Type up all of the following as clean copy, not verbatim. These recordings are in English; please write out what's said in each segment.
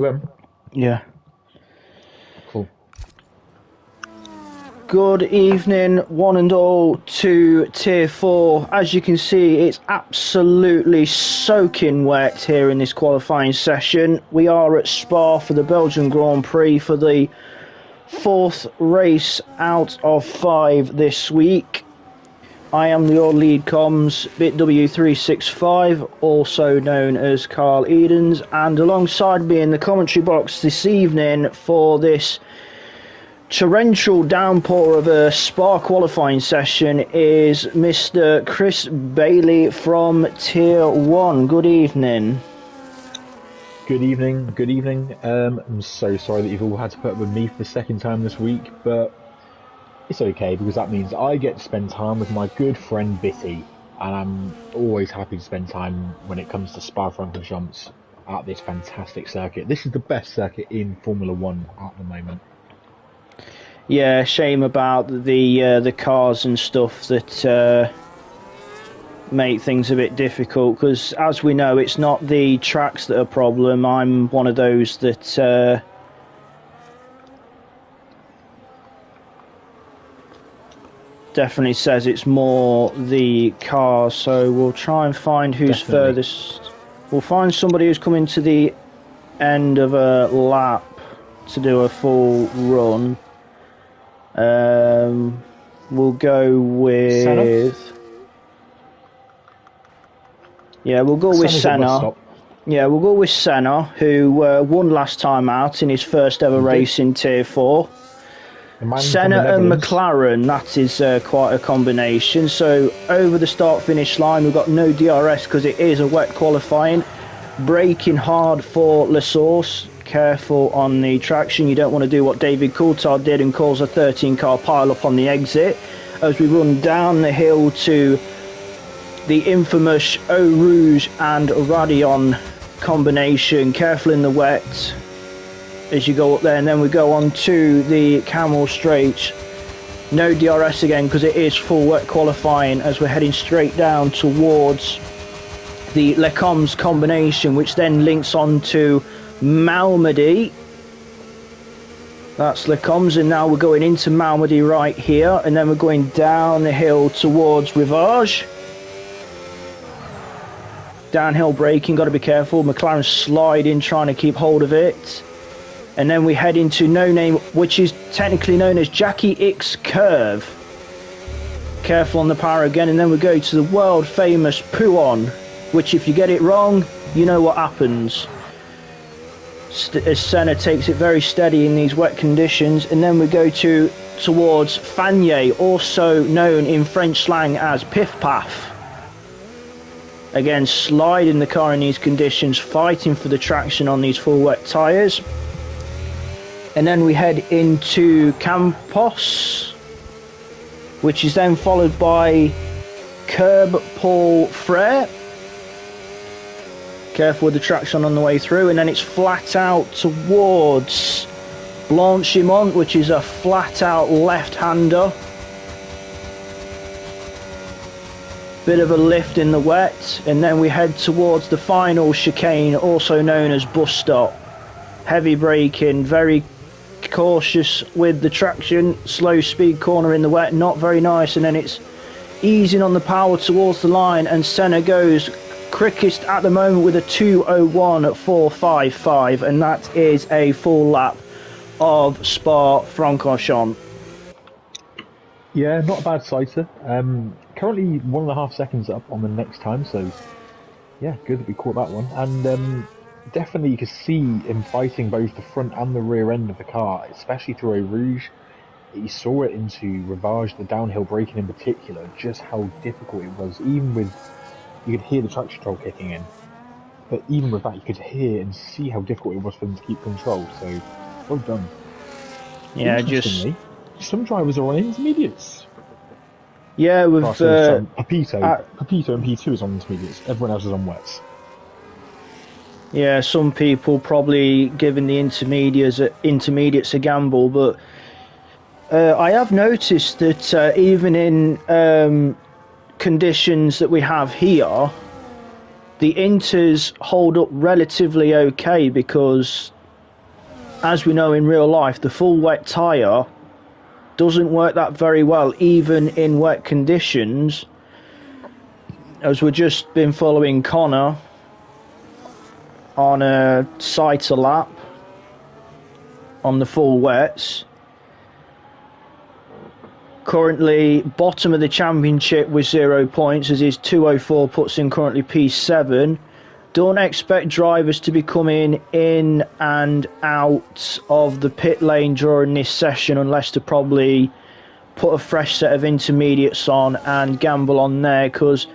Them. Yeah. Cool. Good evening, one and all, to Tier 4. As you can see, it's absolutely soaking wet here in this qualifying session. We are at Spa for the Belgian Grand Prix for the fourth race out of 5 this week. I am your lead comms, BitW365, also known as Carl Edens, and alongside me in the commentary box this evening for this torrential downpour of a Spa qualifying session is Mr. Chris Bailey from Tier 1. Good evening. Good evening. Good evening. I'm so sorry that you've all had to put up with me for the second time this week, but it's okay because that means I get to spend time with my good friend Bitty, and I'm always happy to spend time when it comes to Spa-Francorchamps at this fantastic circuit. This is the best circuit in Formula One at the moment. Yeah, shame about the cars and stuff that make things a bit difficult, because as we know, it's not the tracks that are a problem. I'm one of those that definitely says it's more the cars. So we'll try and find who's furthest. We'll find somebody who's coming to the end of a lap to do a full run. We'll go with Senna? Yeah, we'll go with Senna. Yeah, we'll go with Senna, who won last time out in his first ever race in Tier 4. Senna and McLaren, that is quite a combination. So over the start-finish line, we've got no DRS because it is a wet qualifying. Braking hard for La Source. Careful on the traction. You don't want to do what David Coulthard did and cause a 13-car pile-up on the exit. As we run down the hill to the infamous Eau Rouge and Radion combination. Careful in the wet as you go up there, and then we go on to the Camel Straight. No DRS again because it is full wet qualifying as we're heading straight down towards the Les Combes combination, which then links on to Malmedy. That's Les Combes, and now we're going into Malmedy right here, and then we're going down the hill towards Rivage. Downhill braking, got to be careful. McLaren sliding, trying to keep hold of it. And then we head into No Name, which is technically known as Jackie X Curve. Careful on the power again, and then we go to the world famous Pouon, which if you get it wrong, you know what happens. As Senna takes it very steady in these wet conditions, and then we go towards Fagné, also known in French slang as Piff Paff. Again, sliding the car in these conditions, fighting for the traction on these full wet tyres. And then we head into Campos, which is then followed by Curb Paul Frere. Careful with the traction on the way through, and then it's flat out towards Blanchimont, which is a flat out left-hander. Bit of a lift in the wet, and then we head towards the final chicane, also known as bus stop. Heavy braking, very cautious with the traction, slow speed corner in the wet, not very nice, and then it's easing on the power towards the line, and Senna goes quickest at the moment with a 2:01.455, and that is a full lap of Spa-Francorchamps. Yeah, not a bad sighter. Currently 1.5 seconds up on the next time, so yeah, good that we caught that one. And definitely you could see him fighting both the front and the rear end of the car, especially through Eau Rouge. You saw it into Rivage, the downhill braking in particular, just how difficult it was. Even with, you could hear the traction control kicking in, but even with that you could hear and see how difficult it was for them to keep control, so well done. Yeah, just some drivers are on intermediates. Yeah, with Papito and P2 is on intermediates. Everyone else is on wets. Yeah, some people probably giving the intermediates a gamble, but I have noticed that even in conditions that we have here, the inters hold up relatively okay because as we know in real life, the full wet tyre doesn't work that very well, even in wet conditions. As we've just been following Connor on a sighter lap on the full wets. Currently bottom of the championship with 0 points, as his 204 puts him currently P7. Don't expect drivers to be coming in and out of the pit lane during this session unless to probably put a fresh set of intermediates on and gamble on there, because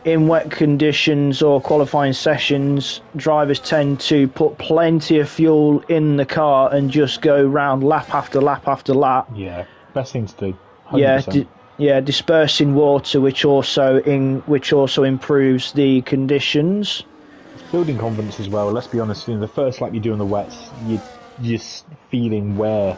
in wet conditions or qualifying sessions, drivers tend to put plenty of fuel in the car and just go round lap after lap after lap. Yeah, best thing to do. 100%. Yeah, dispersing water, which also improves the conditions. It's building confidence as well. Let's be honest. The first lap you do on the wets, you're just feeling where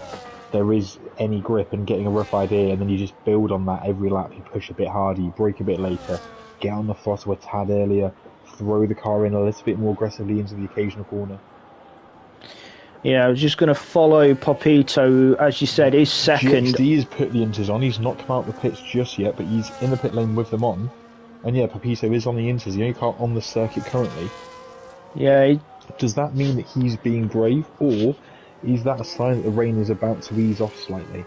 there is any grip and getting a rough idea, and then you just build on that every lap. You push a bit harder, you brake a bit later, get on the throttle a tad earlier, throw the car in a little bit more aggressively into the occasional corner. Yeah, I was just going to follow Popito, as you said, is second. GXD has put the inters on. He's not come out the pits just yet, but he's in the pit lane with them on. And yeah, Popito is on the inters. The only car on the circuit currently. Yeah. Does that mean that he's being brave, or is that a sign that the rain is about to ease off slightly?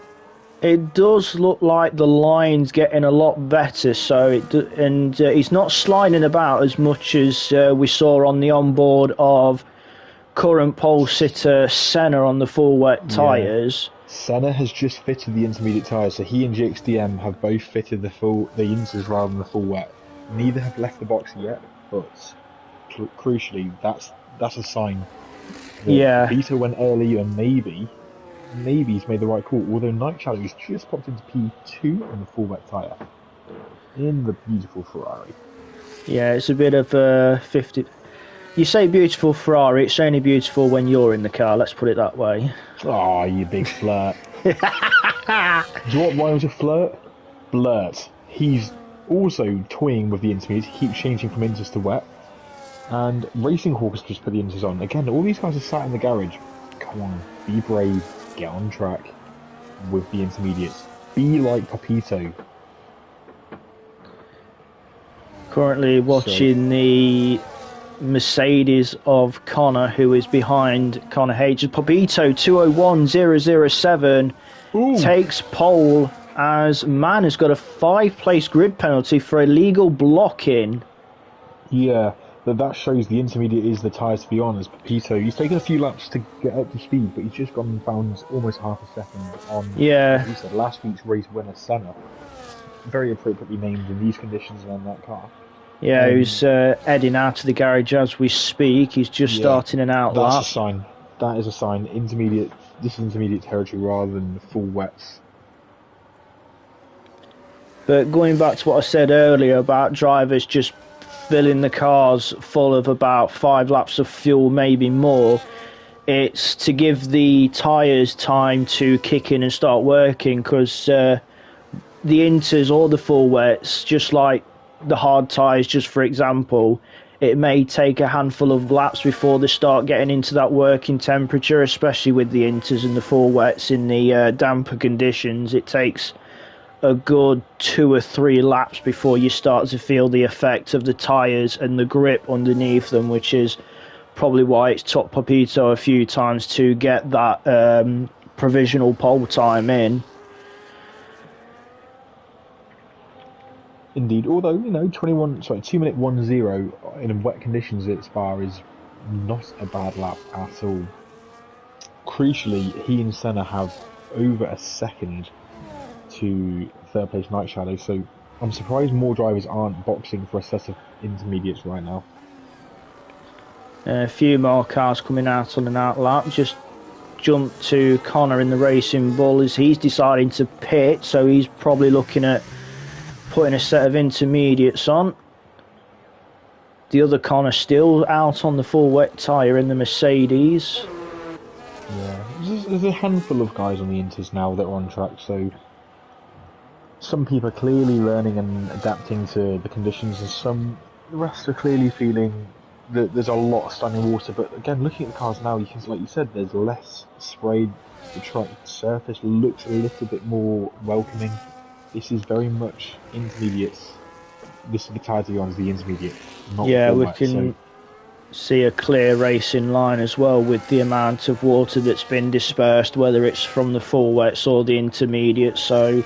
It does look like the line's getting a lot better, he's not sliding about as much as we saw on the onboard of current pole sitter Senna on the full wet tyres. Yeah. Senna has just fitted the intermediate tyres, so he and GXDM have both fitted the inters rather than the full wet. Neither have left the box yet, but crucially, that's a sign that Peter went early, and maybe he's made the right call. Although Night Shadow's just popped into P2 on the full wet tyre in the beautiful Ferrari. Yeah, it's a bit of a 50. You say beautiful Ferrari, it's only beautiful when you're in the car, let's put it that way. Oh, you big flirt. Do you know what rhymes with flirt? Blurt. He's also toying with the intermediates. He keeps changing from inters to wet. And Racing Hawk has just put the inters on. Again, all these guys are sat in the garage. Come on, be brave, get on track with the intermediates. Be like Popito. Currently watching the Mercedes of Connor, who is behind Connor H. Popito 201.007 takes pole, as Man has got a 5-place grid penalty for illegal blocking. Yeah, that shows the intermediate is the tyres to be on, as Popito. He's taken a few laps to get up to speed, but he's just gone and found almost half a second on last week's race winner Senna. Very appropriately named in these conditions and on that car. Yeah, who's heading out of the garage as we speak. He's just starting an out lap. That's a sign. That is a sign. This is intermediate territory rather than the full wets. But going back to what I said earlier about drivers just filling the cars full of about 5 laps of fuel, maybe more, it's to give the tyres time to kick in and start working, because the inters or the full wets, just like the hard tyres, just for example, it may take a handful of laps before they start getting into that working temperature, especially with the inters and the full wets in the damper conditions. It takes a good 2 or 3 laps before you start to feel the effect of the tyres and the grip underneath them, which is probably why it's took Popito a few times to get that provisional pole time in. Indeed, although 2 minute 10 in wet conditions at Spa is not a bad lap at all. Crucially, he and Senna have over a second to third place Night Shadow, so I'm surprised more drivers aren't boxing for a set of intermediates right now. A few more cars coming out on an out lap. Just jump to Connor in the Racing Bull as he's deciding to pit, so he's probably looking at putting a set of intermediates on. The other Connor still out on the full wet tyre in the Mercedes. Yeah, there's a handful of guys on the inters now that are on track, so some people are clearly learning and adapting to the conditions, and the rest are clearly feeling there's a lot of standing water, but again, looking at the cars now, you can, like you said, there's less sprayed. The track surface looks a little bit more welcoming. This is very much intermediates. This is the tyre to be on, is the intermediate, not the we wet, can see a clear racing line as well with the amount of water that's been dispersed, whether it's from the full wets or the intermediate. So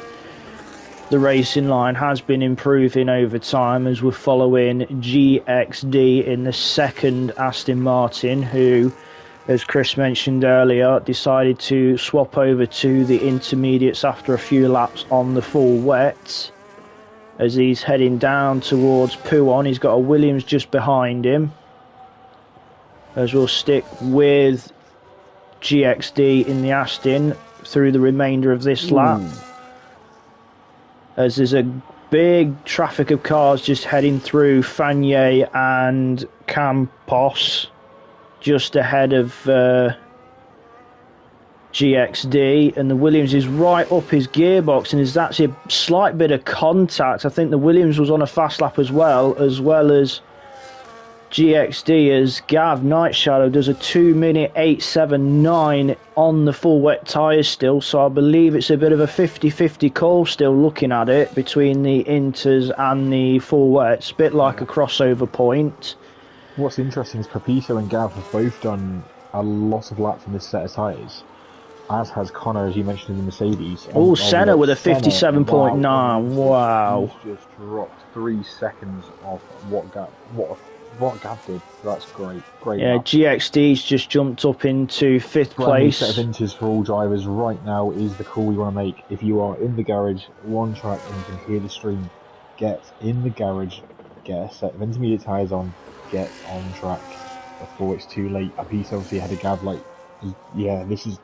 the racing line has been improving over time as we're following GXD in the second Aston Martin, who, as Chris mentioned earlier, decided to swap over to the intermediates after a few laps on the full wet. As he's heading down towards Pouon, he's got a Williams just behind him. As we'll stick with GXD in the Aston through the remainder of this lap. As there's a big traffic of cars just heading through Fagnier and Campos, just ahead of GXD, and the Williams is right up his gearbox, and there's actually a slight bit of contact. I think the Williams was on a fast lap as well as GXD, as Gav Night Shadow does a 2-minute 8.79 on the full wet tyres still, so I believe it's a bit of a 50-50 call still looking at it between the inters and the full wets, a bit like a crossover point. What's interesting is Pepito and Gav have both done a lot of laps in this set of tyres, as has Connor, as you mentioned, in the Mercedes. Oh, Senna with a 57.9. Wow. He's just dropped 3 seconds off what Gav did. That's great. Yeah, lap. GXD's just jumped up into 5th place. Set of inters for all drivers right now is the call we want to make. If you are in the garage, one track, and you can hear the stream, get in the garage, get a set of intermediate tyres on, get on track before it's too late. He's obviously had a Gav, this is,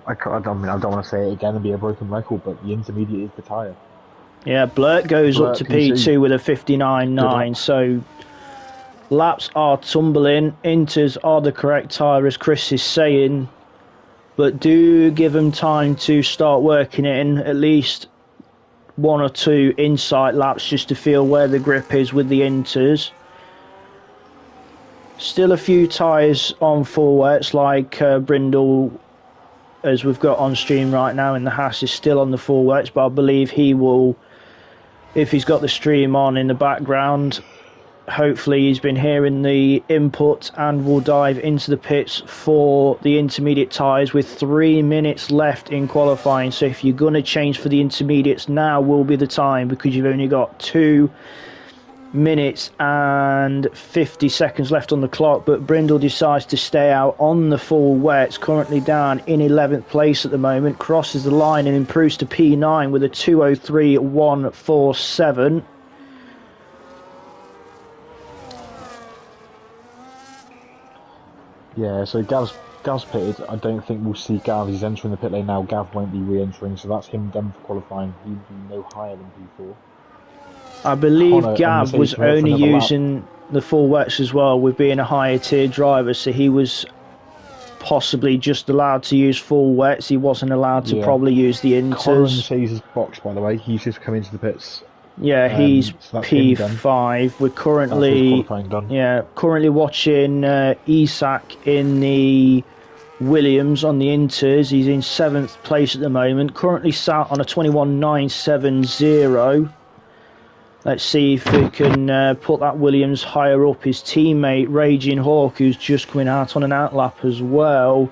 I don't want to say it again and be a broken record, but the intermediate is the tyre. Yeah, Blurt goes up to P2 with a 59.9, so laps are tumbling. Inters are the correct tyre, as Chris is saying, but do give them time to start working it in, at least 1 or 2 insight laps just to feel where the grip is with the inters. Still a few tyres on full wets, like Brindle, as we've got on stream right now in the Haas, is still on the full wets, but I believe he will, if he's got the stream on in the background, hopefully he's been hearing the input and will dive into the pits for the intermediate tyres with 3 minutes left in qualifying. So if you're going to change for the intermediates, now will be the time, because you've only got 2 minutes and 50 seconds left on the clock. But Brindle decides to stay out on the full wets, currently down in 11th place at the moment, crosses the line and improves to P9 with a 2:03.147. Yeah, so Gav's pitted. I don't think we'll see Gav. He's entering the pit lane now. Gav won't be re-entering, so that's him done for qualifying. He'd be no higher than P4. I believe Gav was only using the full wets as well, with being a higher tier driver, so he was possibly just allowed to use full wets. He wasn't allowed to probably use the inters. Conor Mercedes' box, by the way. He's just come into the pits. Yeah, he's so P5. We're currently currently watching Isak in the Williams on the inters. He's in 7th place at the moment, currently sat on a 21.970. Let's see if we can put that Williams higher up. His teammate Raging Hawk, who's just coming out on an outlap as well,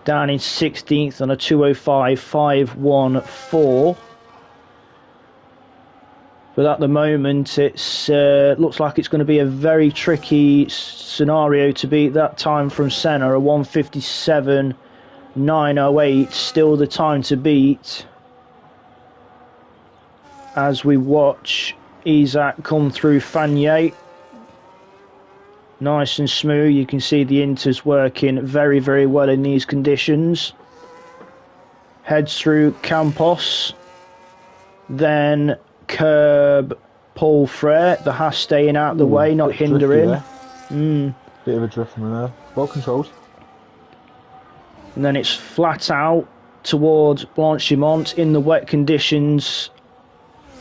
down in 16th on a 2:05.514. But at the moment, it's looks like it's going to be a very tricky scenario to beat that time from Senna, a 1:57.908. Still the time to beat as we watch Isaac come through Fagnier. Nice and smooth. You can see the inters working very, very well in these conditions. Heads through Campos. Then curb Paul Frere. The Haas staying out of the way, not hindering. Bit of a drift from there. Well controlled. And then it's flat out towards Blanchimont in the wet conditions.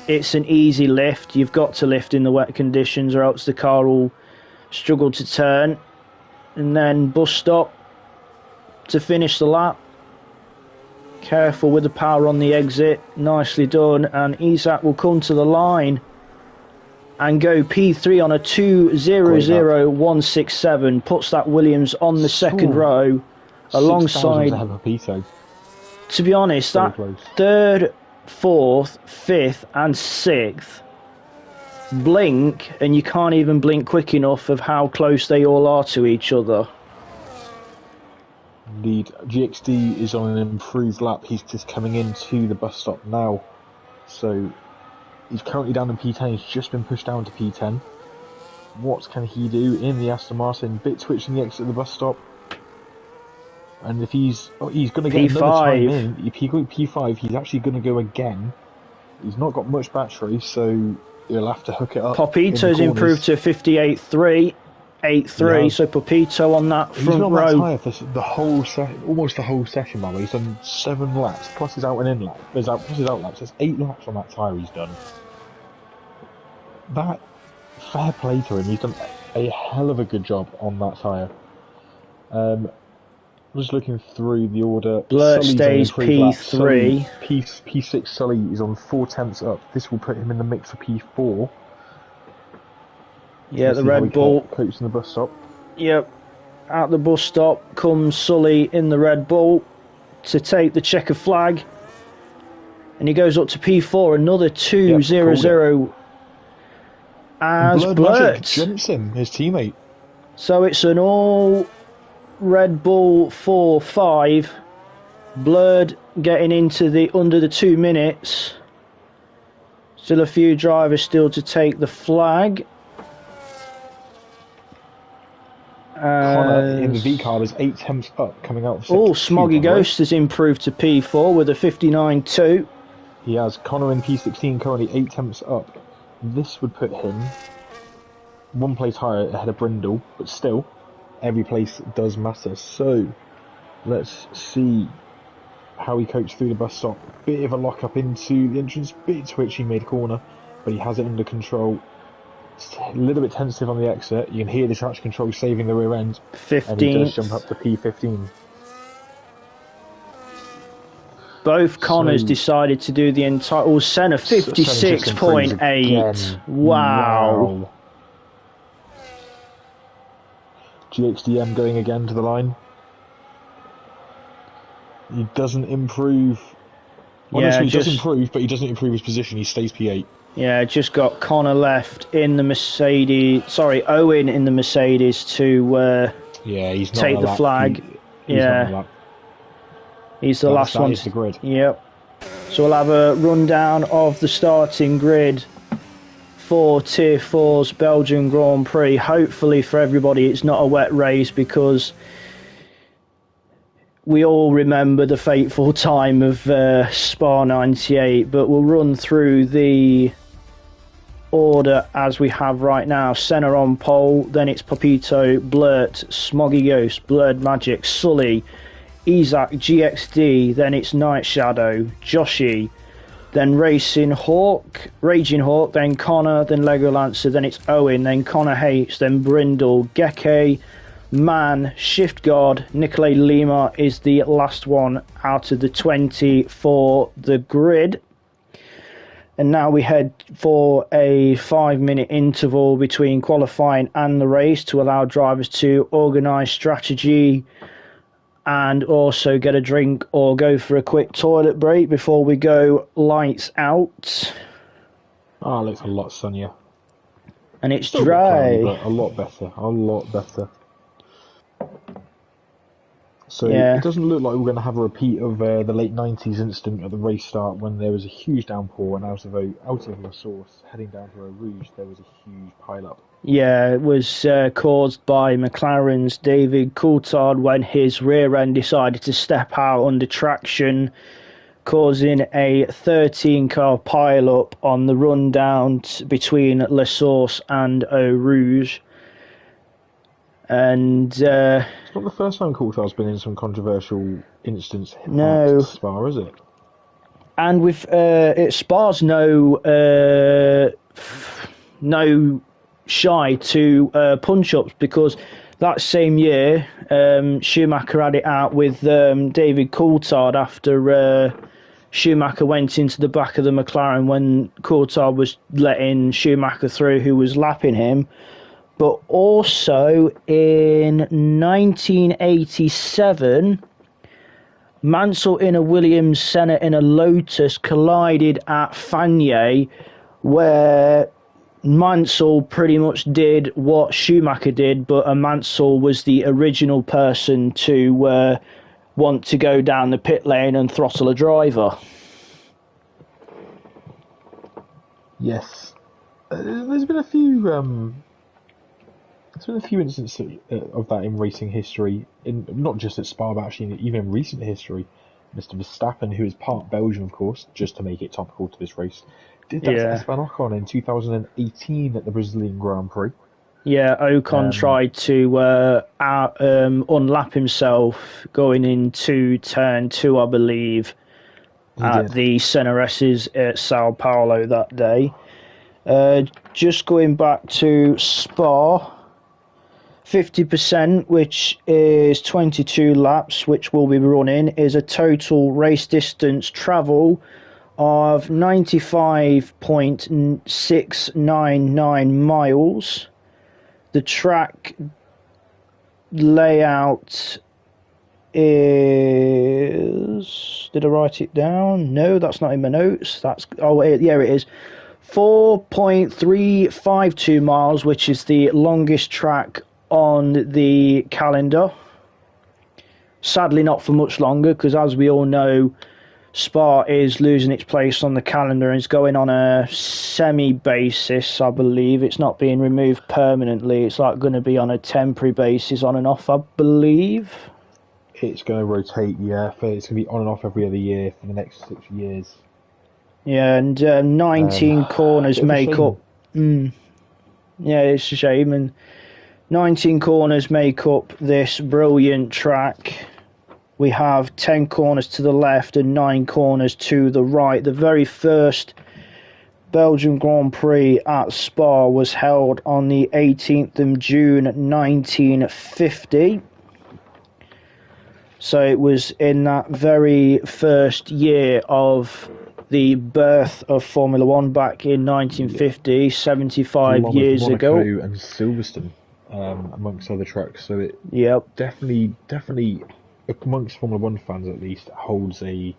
It's an easy lift. You've got to lift in the wet conditions, or else the car will struggled to turn, and then bus stop to finish the lap. Careful with the power on the exit, nicely done, and Isaac will come to the line and go P3 on a 2:00.167, puts that Williams on the second row alongside. To be honest, that third, fourth, fifth and sixth blink, and you can't even blink quick enough of how close they all are to each other. Indeed, GXD is on an improved lap. He's just coming into the bus stop now, so he's currently down in P10. He's just been pushed down to P10. What can he do in the Aston Martin? Bit twitching the exit of the bus stop, and if he's going to get another time in. If he goes P5, he's actually going to go again. He's not got much battery, so he'll have to hook it up. Popito's improved to 58.3. 8.3, so Popito on that front row. He's not that tired for almost the whole session, by the way. He's done 7 laps, plus his out and in lap. Plus his out laps. There's 8 laps on that tyre he's done. That, fair play to him. He's done a hell of a good job on that tyre. I'm just looking through the order. Blurt stays P3. P6 Sully is on 4 tenths up. This will put him in the mix for P4. Yeah, the Red Bull. Coach in the bus stop. Yep. At the bus stop comes Sully in the Red Bull to take the checker flag. And he goes up to P4, another 2:00 as Blurt jumps him, his teammate. So it's an all Red Bull 4-5. Blurred getting into the under the 2 minutes. Still a few drivers still to take the flag. Connor in the V car is 8 tenths up coming out. Smoggy Ghost has improved to P4 with a 59.2. He has Connor in P16 currently 8 tenths up. This would put him 1 place higher ahead of Brindle, but still, every place does matter. So, let's see how he copes through the bus stop. Bit of a lock up into the entrance, bit twitchy mid corner, but he has it under control. A little bit tentative on the exit. You can hear the traction control saving the rear end. 15. And he does jump up to P15. Both Connors decided to do the entire. Oh, Senna 56.8. Wow. GXDM going again to the line. He doesn't improve. Honestly, he does improve, but he doesn't improve his position. He stays P8. Yeah, just got Connor left in the Mercedes. Sorry, Owen in the Mercedes to he's not take the flag. He's the last one. The grid. Yep. So we'll have a rundown of the starting grid for Tier 4's Belgian Grand Prix. Hopefully for everybody it's not a wet race, because we all remember the fateful time of Spa 98, but we'll run through the order as we have right now. Senna on pole, then it's Popito, Blurt, Smoggy Ghost, Blurred Magic, Sully, Isaac, GXD, then it's Night Shadow, Joshy, then Raging Hawk, then Connor, then Lego Lancer, then it's Owen, then Connor H, then Brindle, Geke, Man, Shift God, Nicolay Lima is the last one out of the 20 for the grid. And now we head for a 5-minute interval between qualifying and the race to allow drivers to organise strategy and also get a drink or go for a quick toilet break before we go lights out. Oh, it looks a lot sunnier. And it's still dry. Cloudy, but a lot better. So yeah. It doesn't look like we're going to have a repeat of the late 90s incident at the race start when there was a huge downpour, and out of La Source heading down to Eau Rouge there was a huge pile-up. Yeah, it was caused by McLaren's David Coulthard when his rear end decided to step out under traction, causing a 13-car pile-up on the run down between La Source and Eau Rouge. And it's not the first time Coulthard's been in some controversial instance no. at Spa, is it? And with Spa's no shy to punch-ups, because that same year Schumacher had it out with David Coulthard after Schumacher went into the back of the McLaren when Coulthard was letting Schumacher through, who was lapping him. But also in 1987, Mansell in a Williams, Senna in a Lotus collided at Fagnes, where Mansell pretty much did what Schumacher did, but Mansell was the original person to want to go down the pit lane and throttle a driver. Yes, there's been a few instances of that in racing history, in not just at Spa, but actually even in recent history. Mr. Verstappen, who is part Belgian, of course, just to make it topical to this race, did that to Esteban Ocon in 2018 at the Brazilian Grand Prix. Yeah, Ocon tried to unlap himself going into turn 2, I believe, at the Senna-S's at Sao Paulo that day. Just going back to Spa, 50%, which is 22 laps, which will be running, is a total race distance travel of 95.699 miles. The track layout is... Did I write it down? No, that's not in my notes. That's... Oh, yeah, it is. 4.352 miles, which is the longest track on the calendar. Sadly, not for much longer, because as we all know, Spa is losing its place on the calendar and is going on a semi-basis, I believe. It's not being removed permanently. It's like going to be on a temporary basis, on and off, I believe. It's going to rotate, yeah. It's going to be on and off every other year for the next 6 years. Yeah, and 19 corners make up... yeah, it's a shame. And 19 corners make up this brilliant track. We have 10 corners to the left and 9 corners to the right. The very first Belgian Grand Prix at Spa was held on the 18th of June 1950. So it was in that very first year of the birth of Formula One back in 1950, 75 years ago. And Silverstone, amongst other tracks. So it definitely, amongst Formula One fans at least, holds a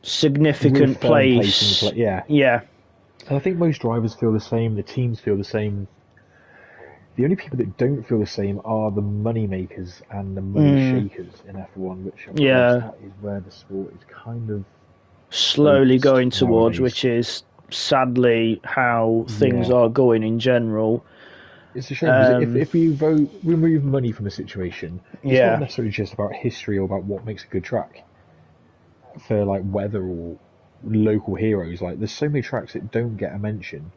significant place. Yeah. And I think most drivers feel the same. The teams feel the same. The only people that don't feel the same are the money makers and the money shakers in F1, which of course that is where the sport is kind of slowly going towards, which is sadly how things are going in general. It's a shame, because if we remove money from the situation, it's not necessarily just about history or about what makes a good track. For like weather or local heroes, like there's so many tracks that don't get a mention,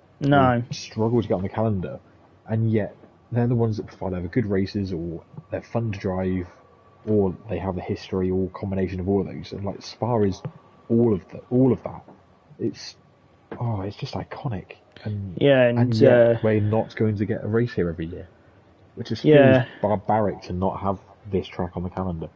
struggle to get on the calendar, and yet they're the ones that provide either good races, or they're fun to drive, or they have a history, or combination of all of those. And like Spa is all of that. It's just iconic. And yet we're not going to get a race here every year, which is feels barbaric to not have this track on the calendar.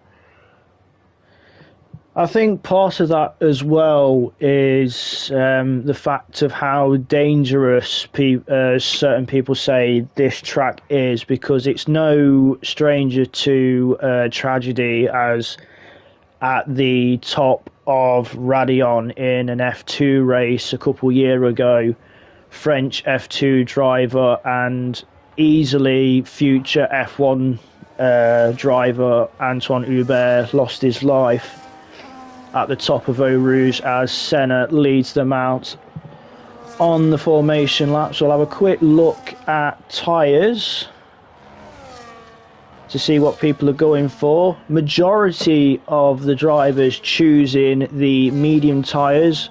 I think part of that as well is the fact of how dangerous certain people say this track is, because it's no stranger to tragedy, as at the top of Radion in an F2 race a couple years ago, French F2 driver and easily future F1 driver Antoine Hubert lost his life at the top of Eau Rouge as Senna leads them out on the formation lap. So we'll have a quick look at tyres to see what people are going for. Majority of the drivers choosing the medium tyres.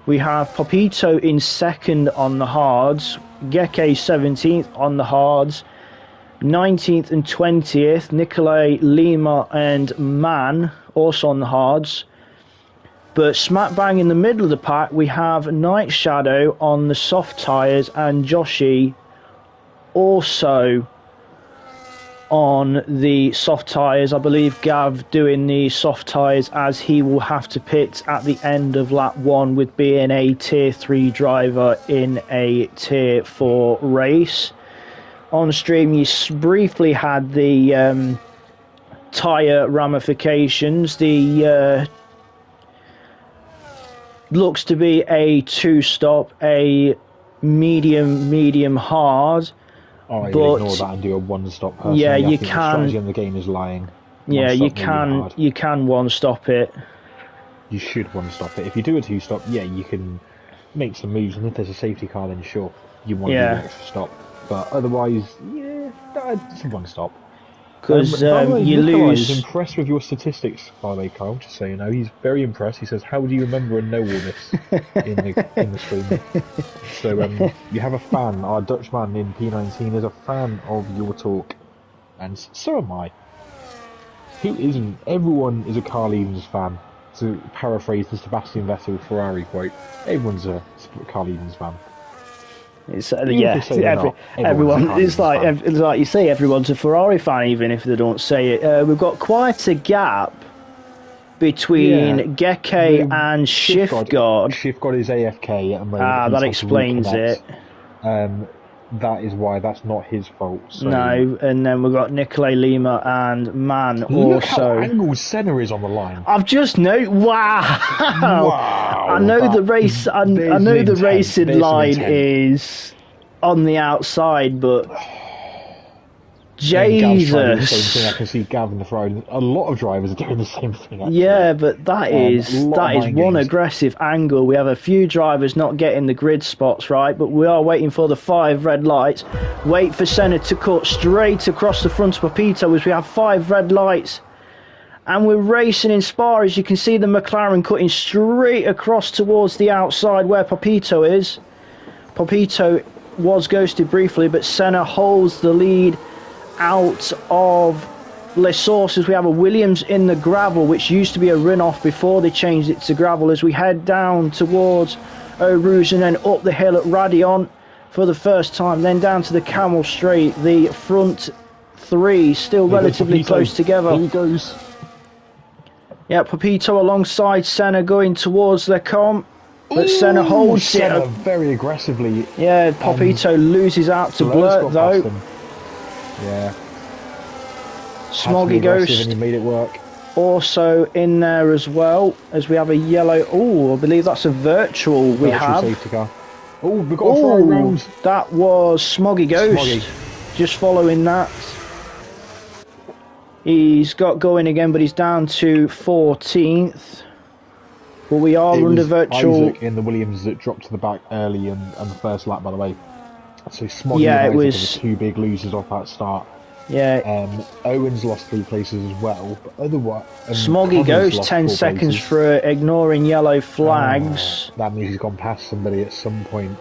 We have Popito in second on the hards, Geke 17th on the hards, 19th and 20th, Nicolai, Lima and Mann also on the hards. But smack bang in the middle of the pack, we have Night Shadow on the soft tyres and Joshi also on the soft tyres. I believe Gav doing the soft tyres, as he will have to pit at the end of lap 1 with being a tier 3 driver in a tier 4 race. On stream you briefly had the tyre ramifications. The looks to be a 2-stop, a medium hard. Oh, you ignore that and do a 1-stop. Personally, yeah, you can. The strategy in the game is lying. Yeah, you can 1-stop it. You should 1-stop it. If you do a 2-stop, yeah, you can make some moves, and if there's a safety car, then sure, you want to do the extra stop. But otherwise, yeah, it's a 1-stop. Because you lose. He's impressed with your statistics, by the way, Kyle. Just so you know, he's very impressed. He says, "How do you remember and know all this?" in the stream. So you have a fan. Our Dutch man in P19 is a fan of your talk, and so am I. Who isn't? Everyone is a Carl Evans fan. To paraphrase the Sebastian Vettel Ferrari quote, everyone's a Carl Evans fan. It's everyone. It's like you say, everyone's a Ferrari fan, even if they don't say it. We've got quite a gap between Geke and Shiftgod. Shiftgod is AFK at the moment. That explains it. That is why. That's not his fault. So. No, and then we've got Nicolai Lima and Man Look also. Look how angled Senna is on the line. I've just noticed. Wow! I know the race. I know the racing line is on the outside, but Jesus! Same thing. I can see Gavin the Ferrari. A lot of drivers are doing the same thing. Actually. Yeah, but that is one aggressive angle. We have a few drivers not getting the grid spots right, but we are waiting for the 5 red lights. Wait for Senna to cut straight across the front of Papito as we have 5 red lights. And we're racing in Spa. As you can see, the McLaren cutting straight across towards the outside where Papito is. Papito was ghosted briefly, but Senna holds the lead out of Les Sources. We have a Williams in the gravel, which used to be a runoff before they changed it to gravel, as we head down towards Eau Rouge and then up the hill at Radion for the first time, then down to the Camel Straight. The front 3 still relatively close together. Here he goes. Yeah, Papito alongside Senna going towards Lecombe. But Senna holds it very aggressively. Yeah, Papito loses out to Blurt though. Yeah. Smoggy Ghost. And he made it work. Also in there as well, as we have a yellow. Oh, I believe that's a virtual we have. Safety car. Oh, we've got a Ferrari round. That was Smoggy Ghost. Just following that. He's got going again, but he's down to 14th. But we are under virtual. Isaac in the Williams that dropped to the back early in the first lap, by the way. So Smoggy and Isaac were the 2 big losers off that start. Yeah. Owens lost 3 places as well, but otherwise. Smoggy goes 10 seconds for ignoring yellow flags. That means he's gone past somebody at some point.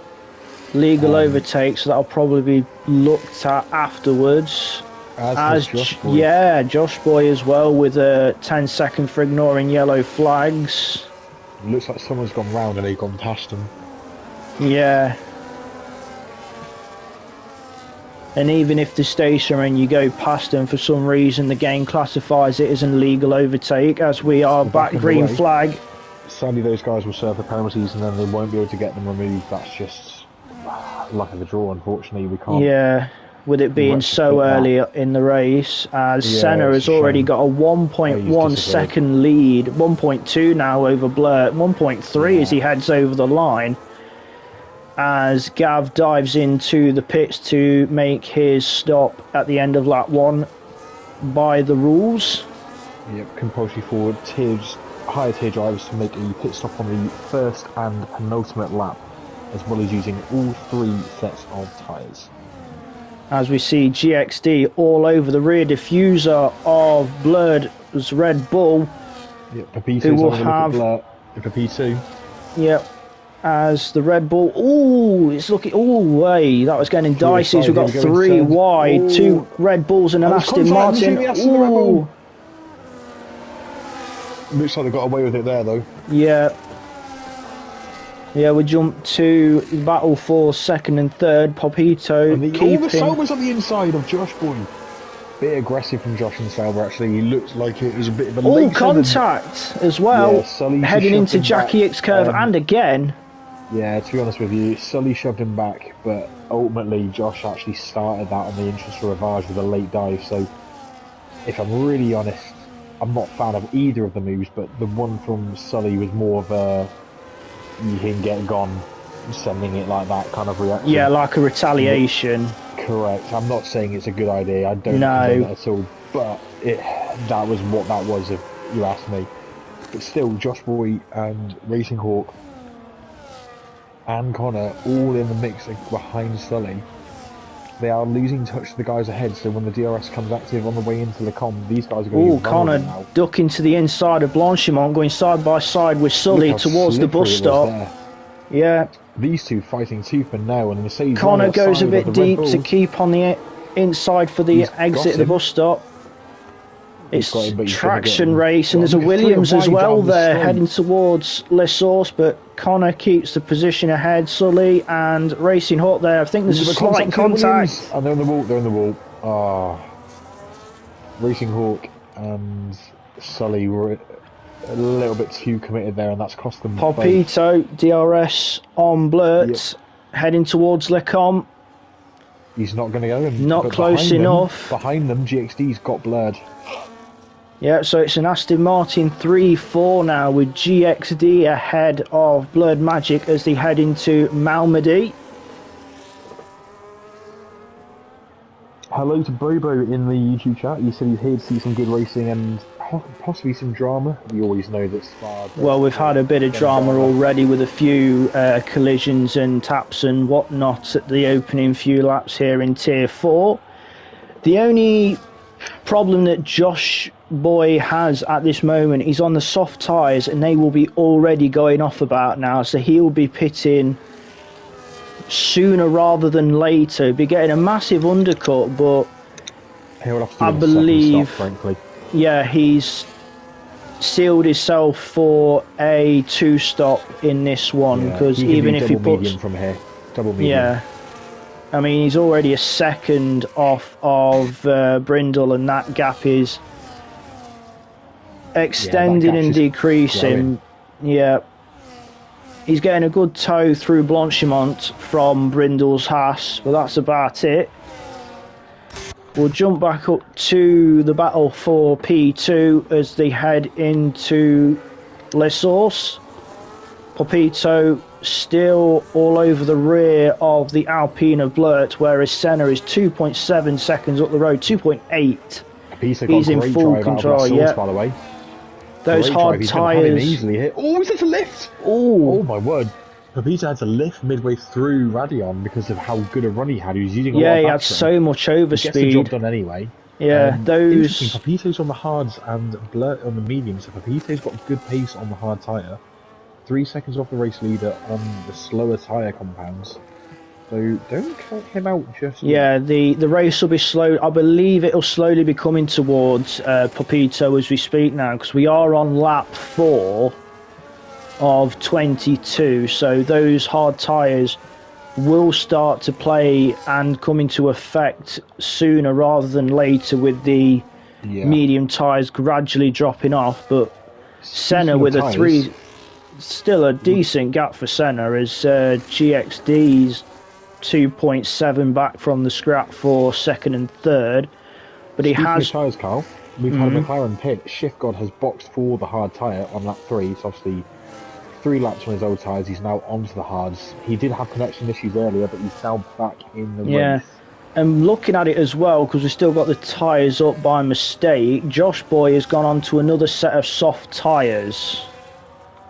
Legal overtake, so that'll probably be looked at afterwards. As Josh Boy. Yeah, Josh Boy as well with a 10 second for ignoring yellow flags. It looks like someone's gone round and they've gone past him. Yeah. And even if the stationary and you go past them for some reason, the game classifies it as an illegal overtake, as we are back green flag. Sadly, those guys will serve the penalties and then they won't be able to get them removed. That's just luck of the draw, unfortunately. We can't. Yeah, with it being so early in the race, as Senna has already got a 1.1 second lead, 1.2 now over Blurt, 1.3 as he heads over the line. As Gav dives into the pits to make his stop at the end of lap 1 by the rules. Yep, compulsory for higher tier drivers to make a pit stop on the first and penultimate lap, as well as using all 3 sets of tyres. As we see GXD all over the rear diffuser of Blur's Red Bull. Yep, Papito's who will have Papito. Yep. As the Red Bull, it's looking, way, that was getting dicey. We've got 3 wide, 2 Red Bulls and an Aston Martin. Looks like they got away with it there, though. Yeah. Yeah, we jump to the battle for second and third. Popito keeping... the Sauber's on the inside of Josh Boy. Bit aggressive from Josh and Sauber, actually. He looked like it was a bit of a late contact as well. Yeah, Sully heading into Jackie X curve and again. Yeah, to be honest with you, Sully shoved him back, but ultimately Josh actually started that on the entrance to Ravage with a late dive, so if I'm really honest, I'm not a fan of either of the moves, but the one from Sully was more of a you can get gone, sending it like that kind of reaction. Yeah, like a retaliation. Correct. I'm not saying it's a good idea, I don't condone it at all, but that was what that was if you ask me. But still, Josh Boy and Racing Hawk and Connor all in the mix behind Sully. They are losing touch to the guys ahead, so when the DRS comes active on the way into the com, these guys are going to get Connor now. ducking to the inside of Blanchimont, going side by side with Sully towards the bus stop. Yeah. These two fighting tooth and nail, and Mercedes. Connor goes a bit deep to keep on the inside for the exit of the bus stop. It's traction race, and there's a Williams as well there heading towards Les Source, but Connor keeps the position ahead. Sully and Racing Hawk there. I think there's a slight contact. Oh, they're in the wall. They're in the wall. Racing Hawk and Sully were a little bit too committed there, and that's cost them. Popito, DRS on Blurt, heading towards Lecom. He's not going to go in. Not close enough. Behind them, GXD's got blurred. Yeah, so it's an Aston Martin 3-4 now, with GXD ahead of Blurred Magic as they head into Malmedy. Hello to Bobo in the YouTube chat. He said he's here to see some good racing and possibly some drama. We always know that Spa... Well, we've had a bit of drama already with a few collisions and taps and whatnot at the opening few laps here in Tier 4. The only problem that Josh Boy has at this moment, he's on the soft tyres and they will be already going off about now, so he'll be pitting sooner rather than later. Be getting a massive undercut, but he'll have to do I believe stop, frankly. Yeah, he's sealed himself for a 2-stop in this one, because even if he puts medium from here, double medium. Yeah, I mean, he's already a second off of Brindle, and that gap is extending and decreasing. Yeah, he's getting a good tow through Blanchimont from Brindle's Haas, but that's about it. We'll jump back up to the battle for P2 as they head into Les Source. Popito still all over the rear of the Alpine of Blurt, whereas Senna is 2.7 seconds up the road, 2.8. He's in full control, yeah. By the way. Those hard tyres. Easily hit. Oh, he's had to lift! Oh my word. Pepita had to lift midway through Radion because of how good a run he had. He was using a lot of he had so much overspeed. Gets the job done anyway. Yeah, those... Pepito's on the hards and Blurt on the mediums, so Pepito's got good pace on the hard tyre. 3 seconds off the race leader on the slower tyre compounds. So don't count him out just yet. Yeah, the race will be slow. I believe it'll slowly be coming towards Popito as we speak now, because we are on lap 4 of 22, so those hard tyres will start to play and come into effect sooner rather than later, with the medium tyres gradually dropping off. But Senna with a 3, still a decent gap for Senna, as GXD's 2.7 back from the scrap for second and third. But he has tyres, Carl. We've had a McLaren pit. Shift God has boxed for the hard tyre on lap 3. It's obviously 3 laps on his old tyres. He's now onto the hards. He did have connection issues earlier, but he's now back in the race. And looking at it as well, because we've still got the tyres up by mistake, Josh Boy has gone on to another set of soft tyres.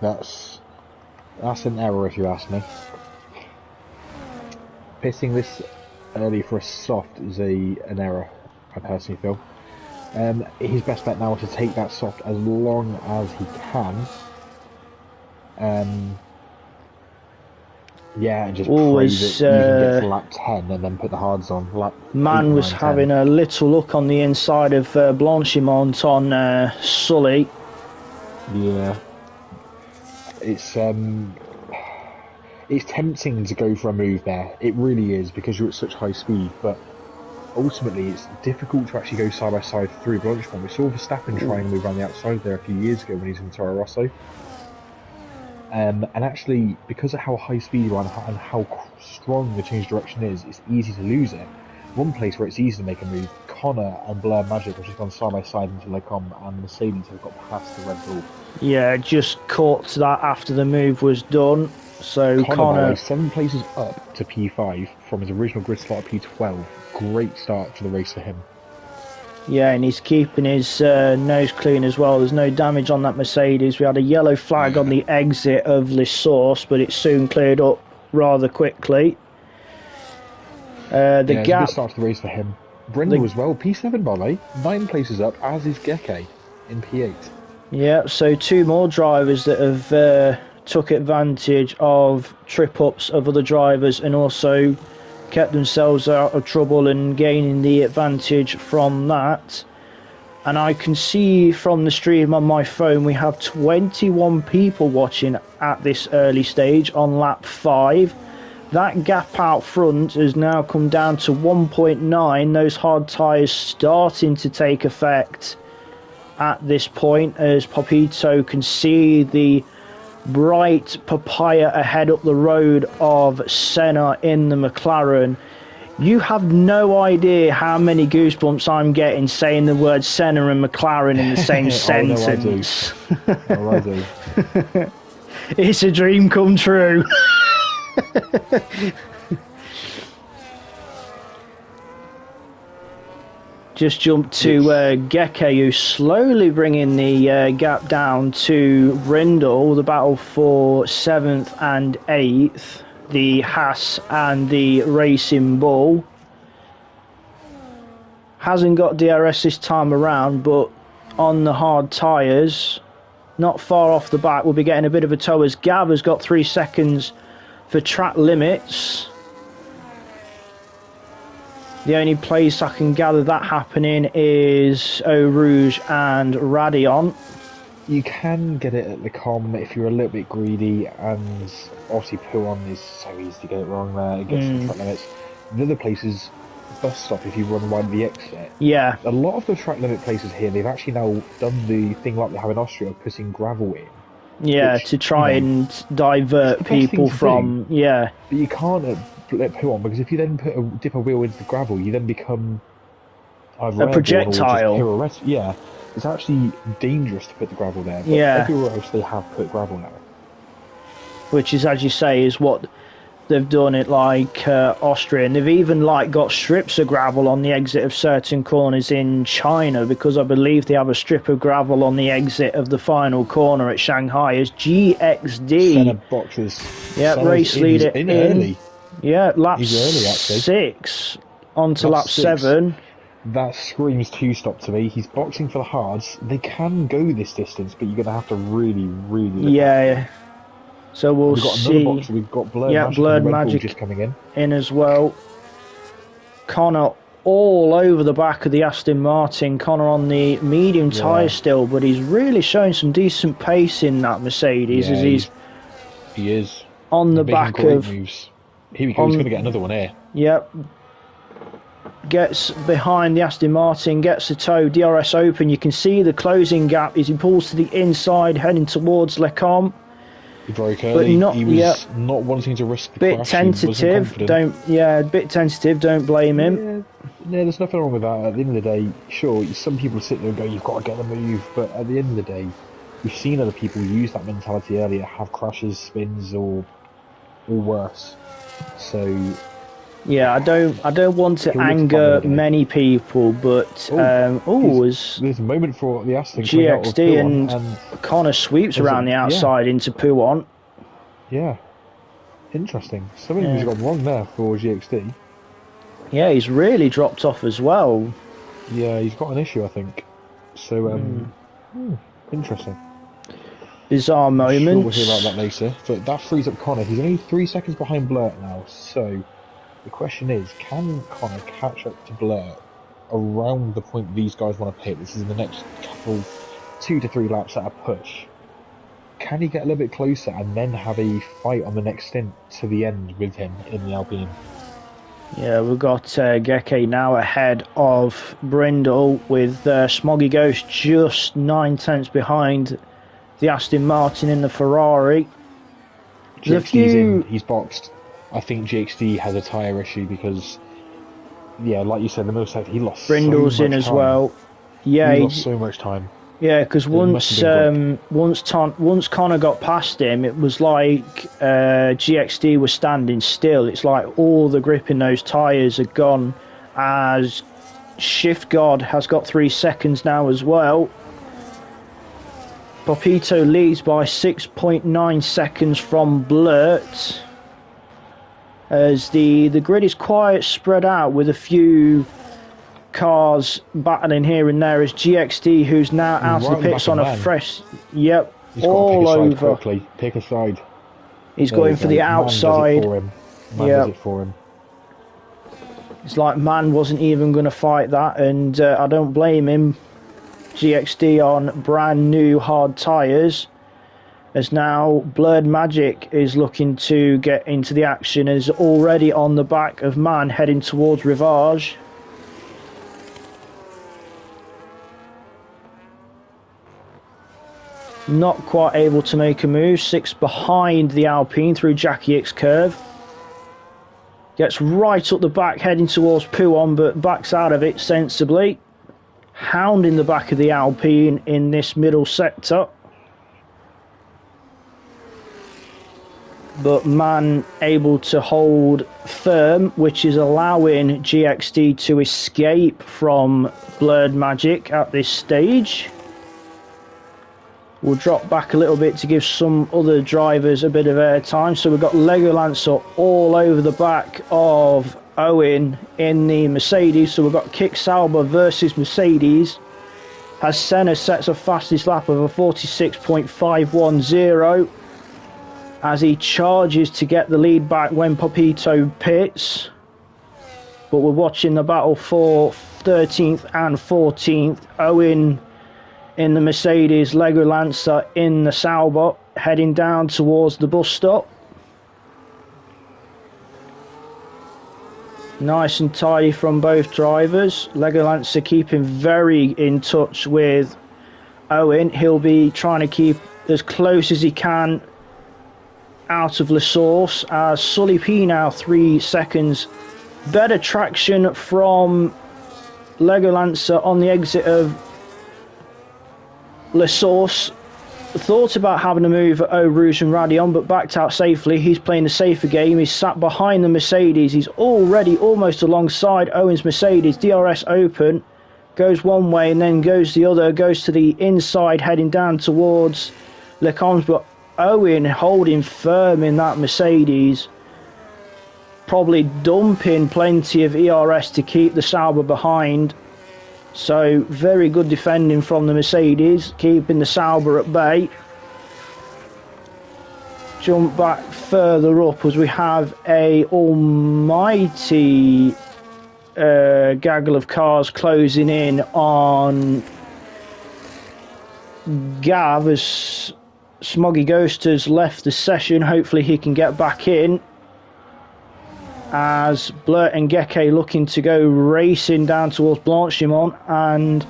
That's an error, if you ask me. Pitting this early for a soft is an error, I personally feel. His best bet now is to take that soft as long as he can. And just pray that you can get to lap 10 and then put the hards on. Man was having a little look on the inside of Blanchimont on Sully. Yeah. It's it's tempting to go for a move there. It really is, because you're at such high speed, but ultimately it's difficult to actually go side by side through Blanchmont. We saw Verstappen trying to move around the outside there a few years ago when he was in Toro Rosso. And actually, because of how high speed you are and how strong the change direction is, it's easy to lose it. One place where it's easy to make a move, Connor and Blur Magic have just gone side by side into Lecom, and Mercedes have got past the Red Bull. Yeah, just caught that after the move was done. So Connor 7 places up to P5 from his original grid slot at P12. Great start to the race for him. Yeah, and he's keeping his nose clean as well. There's no damage on that Mercedes. We had a yellow flag on the exit of Le Source, but it soon cleared up rather quickly. The gap. Good start to the race for him. Brindle as well, P7 by the way, 9 places up, as is Geke in P8. Yeah, so 2 more drivers that have took advantage of trip-ups of other drivers and also kept themselves out of trouble and gaining the advantage from that. And I can see from the stream on my phone we have 21 people watching at this early stage on lap 5. That gap out front has now come down to 1.9. Those hard tyres starting to take effect at this point, as Papito can see the bright papaya ahead up the road of Senna in the McLaren. You have no idea how many goosebumps I'm getting saying the word Senna and McLaren in the same sentence. No, I do. It's a dream come true. Just jumped to Geke, who's slowly bringing the gap down to Brindle. The battle for 7th and 8th, the Haas and the Racing Bull. Hasn't got DRS this time around, but on the hard tyres, not far off the back, we'll be getting a bit of a tow as Gav has got 3 seconds for track limits. The only place I can gather that happening is Eau Rouge and Radion. You can get it at the Com if you're a little bit greedy, and obviously Pouon is so easy to get it wrong there. It gets some track limits. The other places, bus stop if you run wide the exit. Yeah. A lot of the track limit places here, they've actually now done the thing like they have in Austria, putting gravel in. Yeah, which, to try and divert people from... Yeah. But you can't let Pouon, because if you then dip a wheel into the gravel, you then become either a projectile. Or just yeah, it's actually dangerous to put the gravel there. But everywhere else they have put gravel now. Which is, as you say, is what they've done it like Austria, and they've even like got strips of gravel on the exit of certain corners in China, because I believe they have a strip of gravel on the exit of the final corner at Shanghai as GXD. Senna boxes. Yeah, race leader in early. Yeah, lap He's early, actually. 6 onto lap 7. That screams 2-stop to me. He's boxing for the hards. They can go this distance, but you're going to have to really, really... Yeah. So we've got see. Another boxer. We've got Blurred Magic just coming in as well. Connor all over the back of the Aston Martin. Connor on the medium tyre still, but he's really showing some decent pace in that Mercedes as he is on the back of... Moves. Here we go, he's going to get another one here. Yep. Gets behind the Aston Martin, gets the tow, DRS open. You can see the closing gap as he pulls to the inside, heading towards Lecom. He broke early. He was not wanting to risk the crash. Bit tentative. Bit tentative. Don't blame him. Yeah, there's nothing wrong with that. At the end of the day, sure, some people sit there and go, "You've got to get the move," but at the end of the day, we've seen other people use that mentality earlier, have crashes, spins, or worse. So yeah, I don't want to anger many people, but there's a moment for the Aston GXD and Connor sweeps around the outside into Pouon. Yeah, interesting. Something's gone wrong there for GXD. Yeah, he's really dropped off as well. Yeah, he's got an issue, I think. So interesting. Bizarre moment. Sure we'll hear about that later. But that frees up Connor. He's only 3 seconds behind Blurt now. So the question is, can Connor catch up to Blurt around the point these guys want to pit? This is in the next couple, 2 to 3 laps at a push. can he get a little bit closer and then have a fight on the next stint to the end with him in the Alpine? Yeah, we've got Geke now ahead of Brindle, with Smoggy Ghost just 9/10 behind the Aston Martin in the Ferrari. GXD's in, he's boxed. I think GXD has a tyre issue because, yeah, like you said, the middle sector, he lost Brindle's so much in as time. Well. Yeah, he lost so much time. Yeah, because once Connor got past him, it was like GXD was standing still. It's like all the grip in those tyres are gone, as Shift God has got 3 seconds now as well. Popito leads by 6.9 seconds from Blurt, as the grid is quite spread out with a few cars battling here and there, as GXD, who's now out of the pits on a fresh... Yep, he's all over. Quickly. Pick a side. He's going for the outside. Man does it for him. It's like Man wasn't even going to fight that, and I don't blame him. GXD on brand new hard tyres, as now Blurred Magic is looking to get into the action, is already on the back of Man heading towards Rivage. Not quite able to make a move. 6 behind the Alpine through Jackie X curve. Gets right up the back heading towards Pouon, but backs out of it sensibly. Hounding the back of the Alpine in this middle sector. But Man able to hold firm, which is allowing GXD to escape from Blurred Magic at this stage. We'll drop back a little bit to give some other drivers a bit of airtime. So we've got Lego Lancer all over the back of Owen in the Mercedes. So we've got Kick Sauber versus Mercedes, as Senna sets a fastest lap of a 46.510, as he charges to get the lead back when Popito pits. But we're watching the battle for 13th and 14th. Owen in the Mercedes, Lego Lancer in the Sauber, heading down towards the bus stop. Nice and tidy from both drivers. Lego Lancer keeping very in touch with Owen. He'll be trying to keep as close as he can out of Le Source, as Sully P now 3 seconds. Better traction from Lego Lancer on the exit of Le Source. Thought about having a move at Eau Rouge and Radion, but backed out safely. He's playing the safer game. He's sat behind the Mercedes. He's already almost alongside Owen's Mercedes. DRS open, goes one way and then goes the other, goes to the inside, heading down towards Le Combs, but Owen holding firm in that Mercedes, probably dumping plenty of ERS to keep the Sauber behind. So very good defending from the Mercedes, keeping the Sauber at bay. Jump back further up as we have a almighty gaggle of cars closing in on Gav, as Smoggy Ghost has left the session. Hopefully he can get back in, as Blurt and Geke looking to go racing down towards Blanchimont, and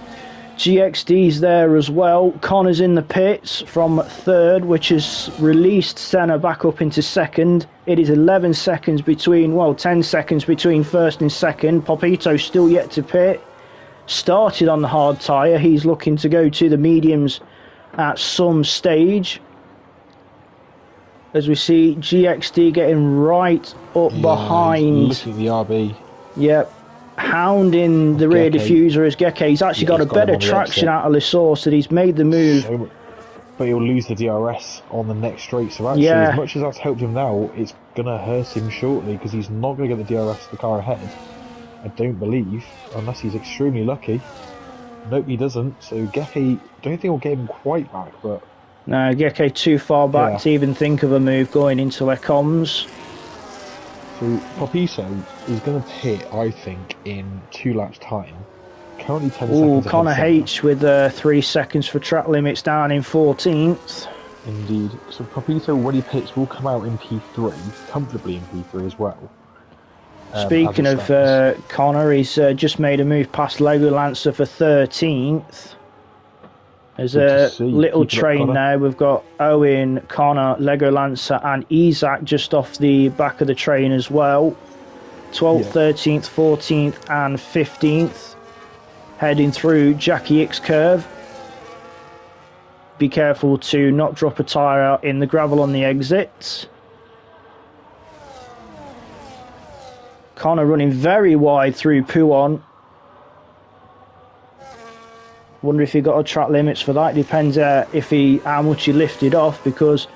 GXD's there as well. Connor's in the pits from 3rd, which has released Senna back up into 2nd. It is 11 seconds between, well, 10 seconds between 1st and 2nd. Popito still yet to pit. Started on the hard tyre. He's looking to go to the mediums at some stage, as we see GXD getting right up behind. Looking at the RB. Yep. Hounding the rear diffuser as Geke. He's actually got a better traction out of Le Source, that he's made the move. But he'll lose the DRS on the next straight. So actually, as much as that's helped him now, it's going to hurt him shortly, because he's not going to get the DRS of the car ahead, I don't believe, unless he's extremely lucky. Nope, he doesn't. So Geke, don't think he'll get him quite back, but... No, Geke too far back to even think of a move going into their comms. So Popito is going to pit, I think, in 2 laps' time. Currently 10 seconds. Connor H with 3 seconds for track limits down in 14th. Indeed. So Papito, when he pits, will come out in P3, comfortably in P3 as well. Speaking of Connor, he's just made a move past Lego Lancer for 13th. There's a little train now. We've got Owen, Connor, Lego Lancer, and Isaac just off the back of the train as well. 12th, 13th, 14th, and 15th. Heading through Jackie X curve. Be careful to not drop a tyre out in the gravel on the exits. Connor running very wide through Pouon. Wonder if he got a track limits for that. Depends how much he lifted off, because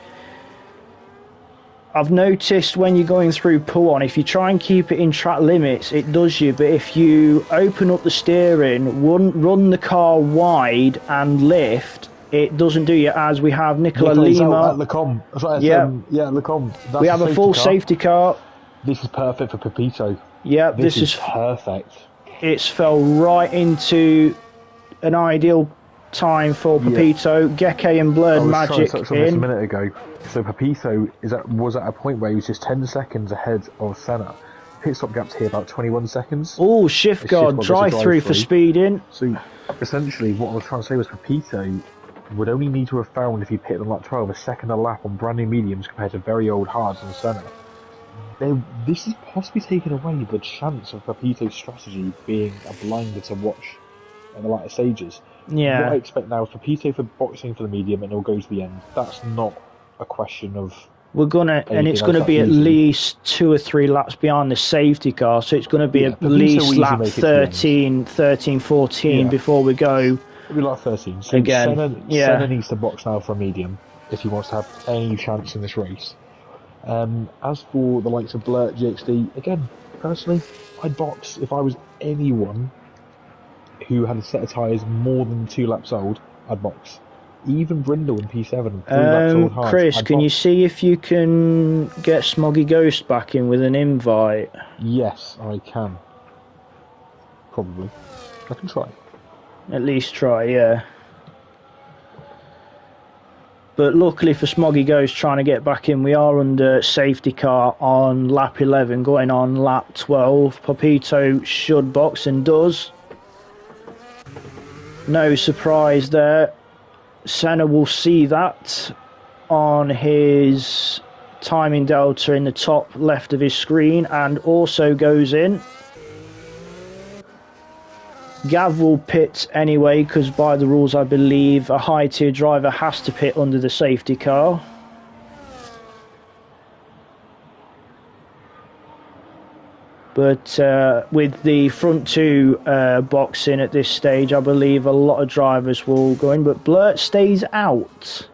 I've noticed when you're going through Pouon, if you try and keep it in track limits, it does you. But if you open up the steering, run the car wide and lift, it doesn't do you, as we have Nicola Lima. We have a full safety car. This is perfect for Pepito. Yeah, this is perfect. It's fell right into an ideal time for Pepito. Geke and Blurred Magic I was trying to touch on this a minute ago. So Pepito was at a point where he was just 10 seconds ahead of Senna. Pit stop gaps here about 21 seconds. Oh, shift guard, drive through for speeding. So essentially what I was trying to say was Pepito would only need to have found, if he pitted on lap 12, a second a lap on brand new mediums compared to very old hards and Senna. This is possibly taking away the chance of Pepito's strategy being a blinder to watch in the latter stages. Yeah. What I expect now is Pepito for boxing for the medium, and it'll go to the end. That's not a question of... It's going to be at least 2 or 3 laps behind the safety car, so it's going to be at least lap 13, 14 before we go. It'll be lap 13. So again. Senna needs to box now for a medium if he wants to have any chance in this race. As for the likes of Blurt, GXD, again, personally, I'd box if I was anyone who had a set of tyres more than 2 laps old. I'd box. Even Brindle in P7, 3 laps old hard. Chris, can you see if you can get Smoggy Ghost back in with an invite? Yes, I can. Probably. I can try. At least try, yeah. But luckily for Smoggy Ghost trying to get back in, we are under safety car on lap 11, going on lap 12. Papito should box and does. No surprise there. Senna will see that on his timing delta in the top left of his screen and also goes in. Gav will pit anyway, because by the rules I believe a high tier driver has to pit under the safety car. But with the front 2 boxing at this stage, I believe a lot of drivers will go in, but Blurt stays out.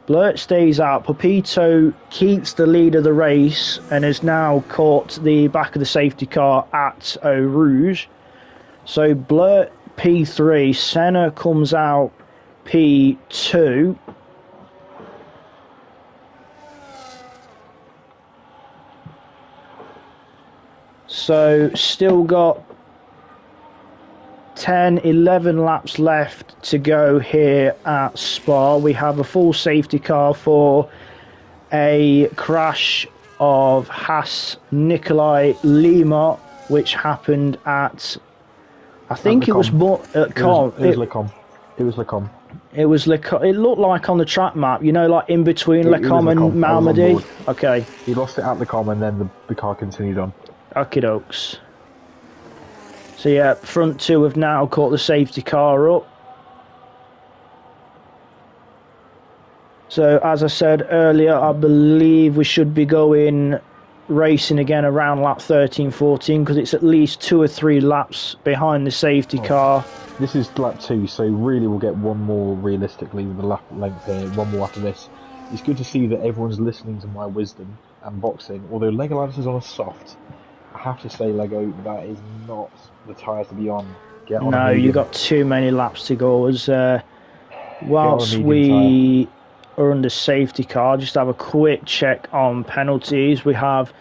Blurt stays out. Papito keeps the lead of the race and has now caught the back of the safety car at Eau Rouge. So Blurt P3, Senna comes out P2. So still got 10, 11 laps left to go here at Spa. We have a full safety car for a crash of Haas Nikolai Lima, which happened at, I think it was more at Com. It was Lecom. It was Lecom. It was Lecom. It looked like on the track map, you know, like in between Lecom and Malmedy. Okay. He lost it at Lecom and then the car continued on. Okie dokes. So yeah, front 2 have now caught the safety car up. So as I said earlier, I believe we should be going racing again around lap 13, 14, because it's at least 2 or 3 laps behind the safety car. This is lap 2, so really we'll get one more realistically with the lap length here, one more after this. It's good to see that everyone's listening to my wisdom and boxing, although Legoland is on a soft. I have to say, Lego, that is not the tyres to be on. Get on no, you've got too many laps to go. As whilst we are under safety car, just have a quick check on penalties. We have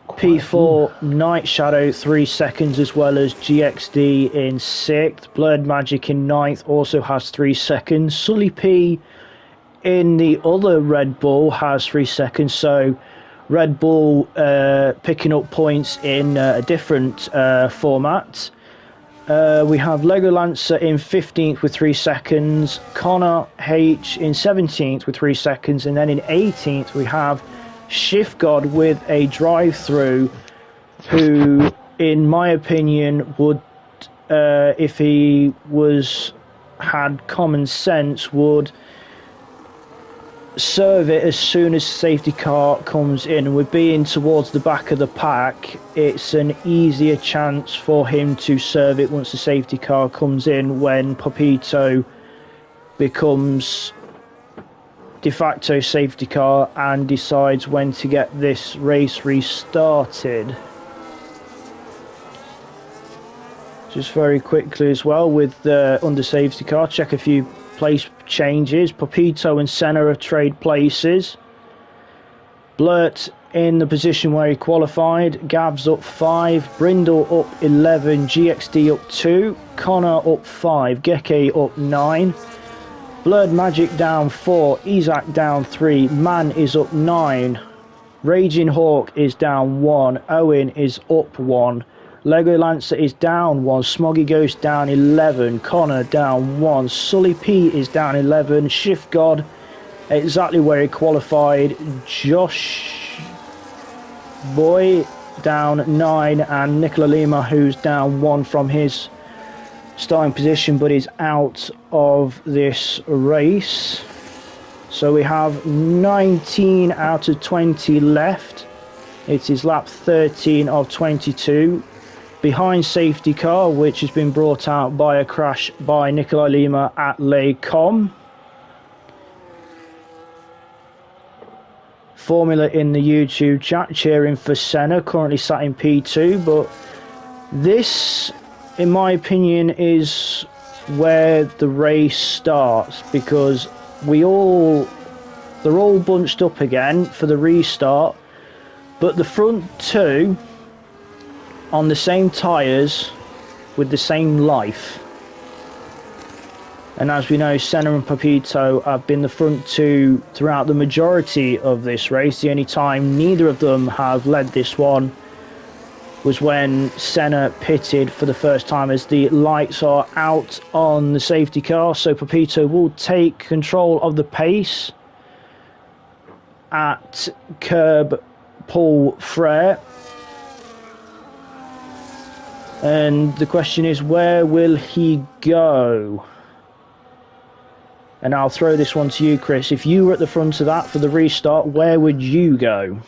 P4 Night Shadow 3 seconds, as well as GXD in 6th. Blurred Magic in 9th also has 3 seconds. Sully P in the other Red Bull has 3 seconds, so Red Bull picking up points in a different format. We have Lego Lancer in 15th with 3 seconds, Connor H in 17th with 3 seconds, and then in 18th we have Shift God with a drive-through, who, in my opinion, would, if he had common sense, would serve it as soon as safety car comes in. And with being towards the back of the pack, it's an easier chance for him to serve it once the safety car comes in, when Papito becomes de facto safety car and decides when to get this race restarted. Just very quickly as well, with the under safety car, check a few place changes. Papito and Senna have trade places. Blurt in the position where he qualified. Gav's up 5, Brindle up 11, GXD up 2, Connor up 5, Geke up 9, Blurred Magic down 4, Isaac down 3, Man is up 9, Raging Hawk is down 1, Owen is up 1, Lego Lancer is down 1, Smoggy Ghost down 11, Connor down 1, Sully P is down 11, Shift God exactly where he qualified, Josh Boy down 9, and Nicola Lima, who's down 1 from his starting position but is out of this race. So we have 19 out of 20 left. It is lap 13 of 22. Behind safety car, which has been brought out by a crash by Nicola Lima at Les Combes. Formula in the YouTube chat cheering for Senna, currently sat in P2, but this, in my opinion, is where the race starts, because they're all bunched up again for the restart, but the front two on the same tyres with the same life. And as we know, Senna and Papito have been the front two throughout the majority of this race. The only time neither of them have led this one was when Senna pitted for the first time, as the lights are out on the safety car. So Papito will take control of the pace at Curb Paul Frere. And the question is, where will he go? And I'll throw this one to you, Chris. If you were at the front of that for the restart, where would you go?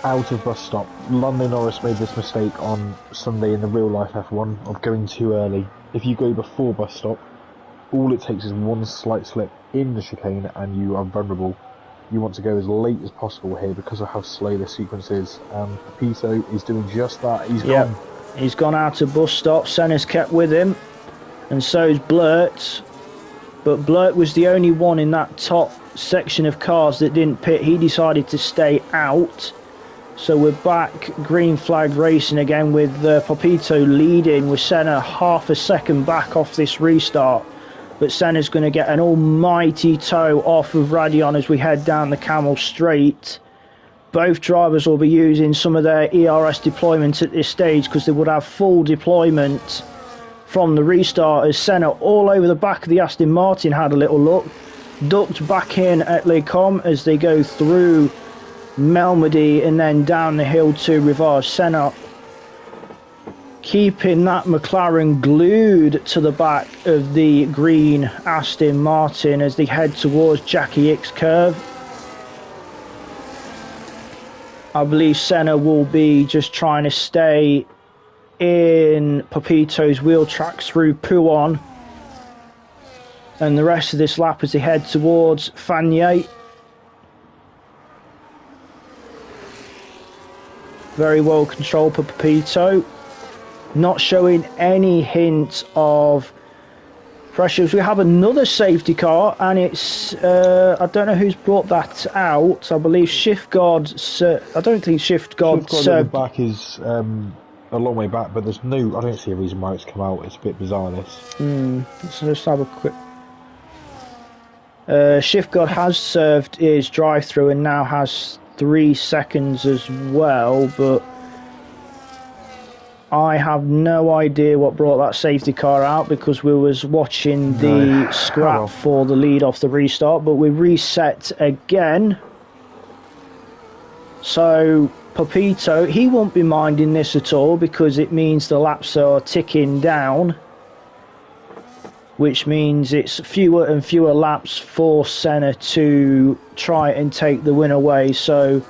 Out of bus stop. Lando Norris made this mistake on Sunday in the real life F1 of going too early. If you go before bus stop, all it takes is one slight slip in the chicane and you are vulnerable. You want to go as late as possible here because of how slow the sequence is. And Papito is doing just that. He's gone. He's gone out of bus stop. Senna's kept with him, and so's Blurt. But Blurt was the only one in that top section of cars that didn't pit. He decided to stay out. So we're back green flag racing again, with Papito leading, with Senna half a second back off this restart. But Senna's going to get an almighty tow off of Radion as we head down the Camel Straight. Both drivers will be using some of their ERS deployment at this stage, because they would have full deployment from the restart, as Senna all over the back of the Aston Martin had a little look. Ducked back in at Les Combes as they go through Melmedy and then down the hill to Rivage. Senna keeping that McLaren glued to the back of the green Aston Martin as they head towards Jackie X curve. I believe Senna will be just trying to stay in Papito's wheel tracks through Pouon, and the rest of this lap as they head towards Fagnes. Very well controlled for Papito, not showing any hint of pressures. We have another safety car, and it's I don't know who's brought that out. I believe Shift God. I don't think Shift God. The back is a long way back, but there's no. I don't see a reason why it's come out. It's a bit bizarre. This. So let's have a quick. Shiftguard has served his drive-through and now has 3 seconds as well, but I have no idea what brought that safety car out because we was watching the scrap for the lead off the restart, but we reset again. So Papito, he won't be minding this at all because it means the laps are ticking down, which means it's fewer and fewer laps for Senna to try and take the win away. So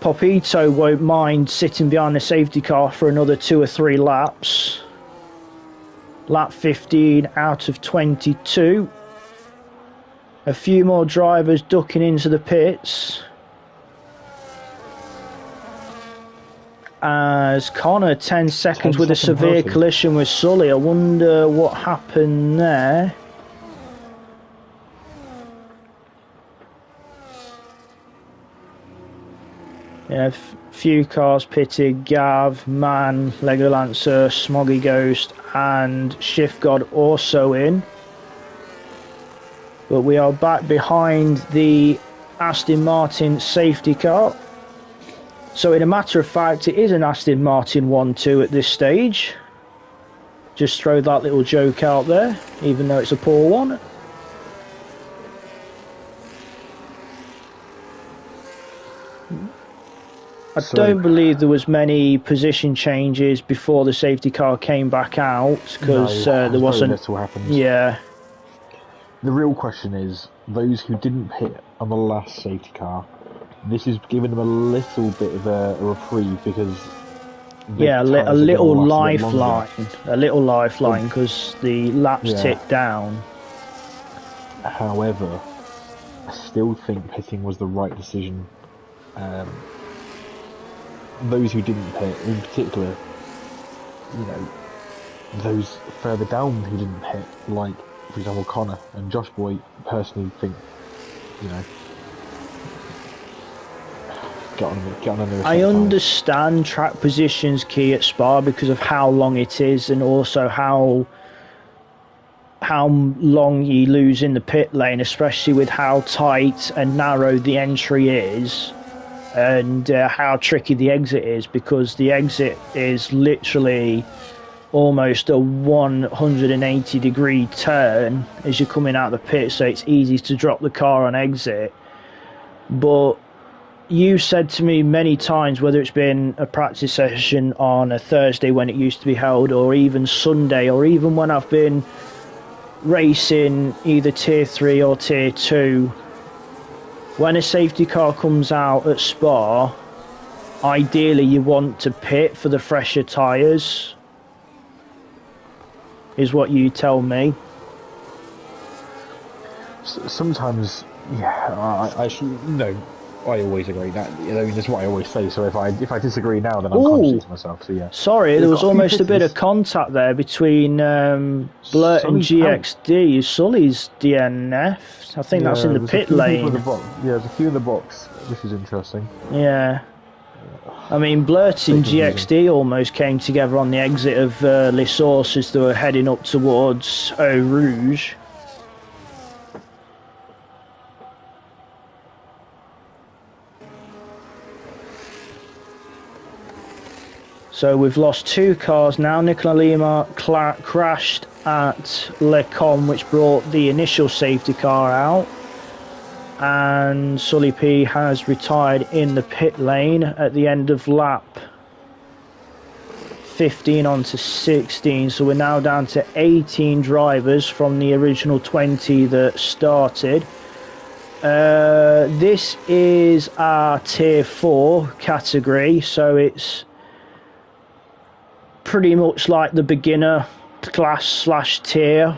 Papito won't mind sitting behind the safety car for another 2 or 3 laps. Lap 15 out of 22. A few more drivers ducking into the pits. As Connor 10 seconds with a severe collision with Sully. I wonder what happened there. Yeah, few cars pitted. Gav, Man, Lego Lancer, Smoggy Ghost and Shiftguard also in. But we are back behind the Aston Martin safety car. So in a matter of fact, it is an Aston Martin 1-2 at this stage. Just throw that little joke out there, even though it's a poor one. I don't believe there was many position changes before the safety car came back out because there wasn't. Very little happened. Yeah. The real question is those who didn't pit on the last safety car. This is giving them a little bit of a reprieve because a little lifeline because the laps tick down. However, I still think pitting was the right decision. Those who didn't pit, in particular, you know, those further down who didn't pit, like for example Connor and Josh Boy, personally think, you know. I understand track position's key at Spa because of how long it is and also how long you lose in the pit lane, especially with how tight and narrow the entry is and how tricky the exit is, because the exit is literally almost a 180-degree turn as you're coming out of the pit, so it's easy to drop the car on exit. But you said to me many times, whether it's been a practice session on a Thursday when it used to be held, or even Sunday, or even when I've been racing either Tier 3 or Tier 2, when a safety car comes out at Spa, ideally you want to pit for the fresher tyres, is what you tell me. Sometimes, yeah, I should, no. I always agree. That, I mean, that's what I always say. So if I disagree now, then I'm contradicting myself. So yeah. Sorry, there was almost a bit of contact there between Blurt and GXD. Sully's DNF. I think that's in the pit lane. There's a few in the box. This is interesting. Yeah. I mean, Blurt and GXD almost came together on the exit of Les Sources as they were heading up towards Eau Rouge. So we've lost 2 cars now. Nicola Lima crashed at Le Con, which brought the initial safety car out. And Sully P has retired in the pit lane at the end of lap 15 onto 16. So we're now down to 18 drivers from the original 20 that started. This is our Tier 4 category, so it's pretty much like the beginner class / tier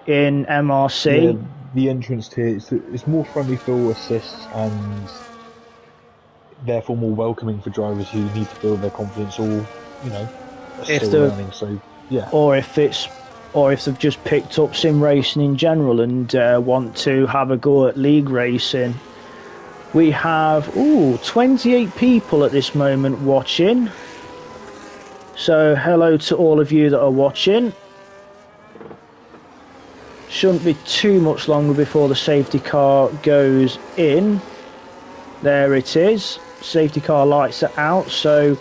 in MRC. Yeah, the entrance tier, it's more friendly for assists and therefore more welcoming for drivers who need to build their confidence or, you know, still learning. So yeah. Or if they've just picked up sim racing in general and want to have a go at league racing. We have 28 people at this moment watching. So hello to all of you that are watching. Shouldn't be too much longer before the safety car goes in. There it is. Safety car lights are out, so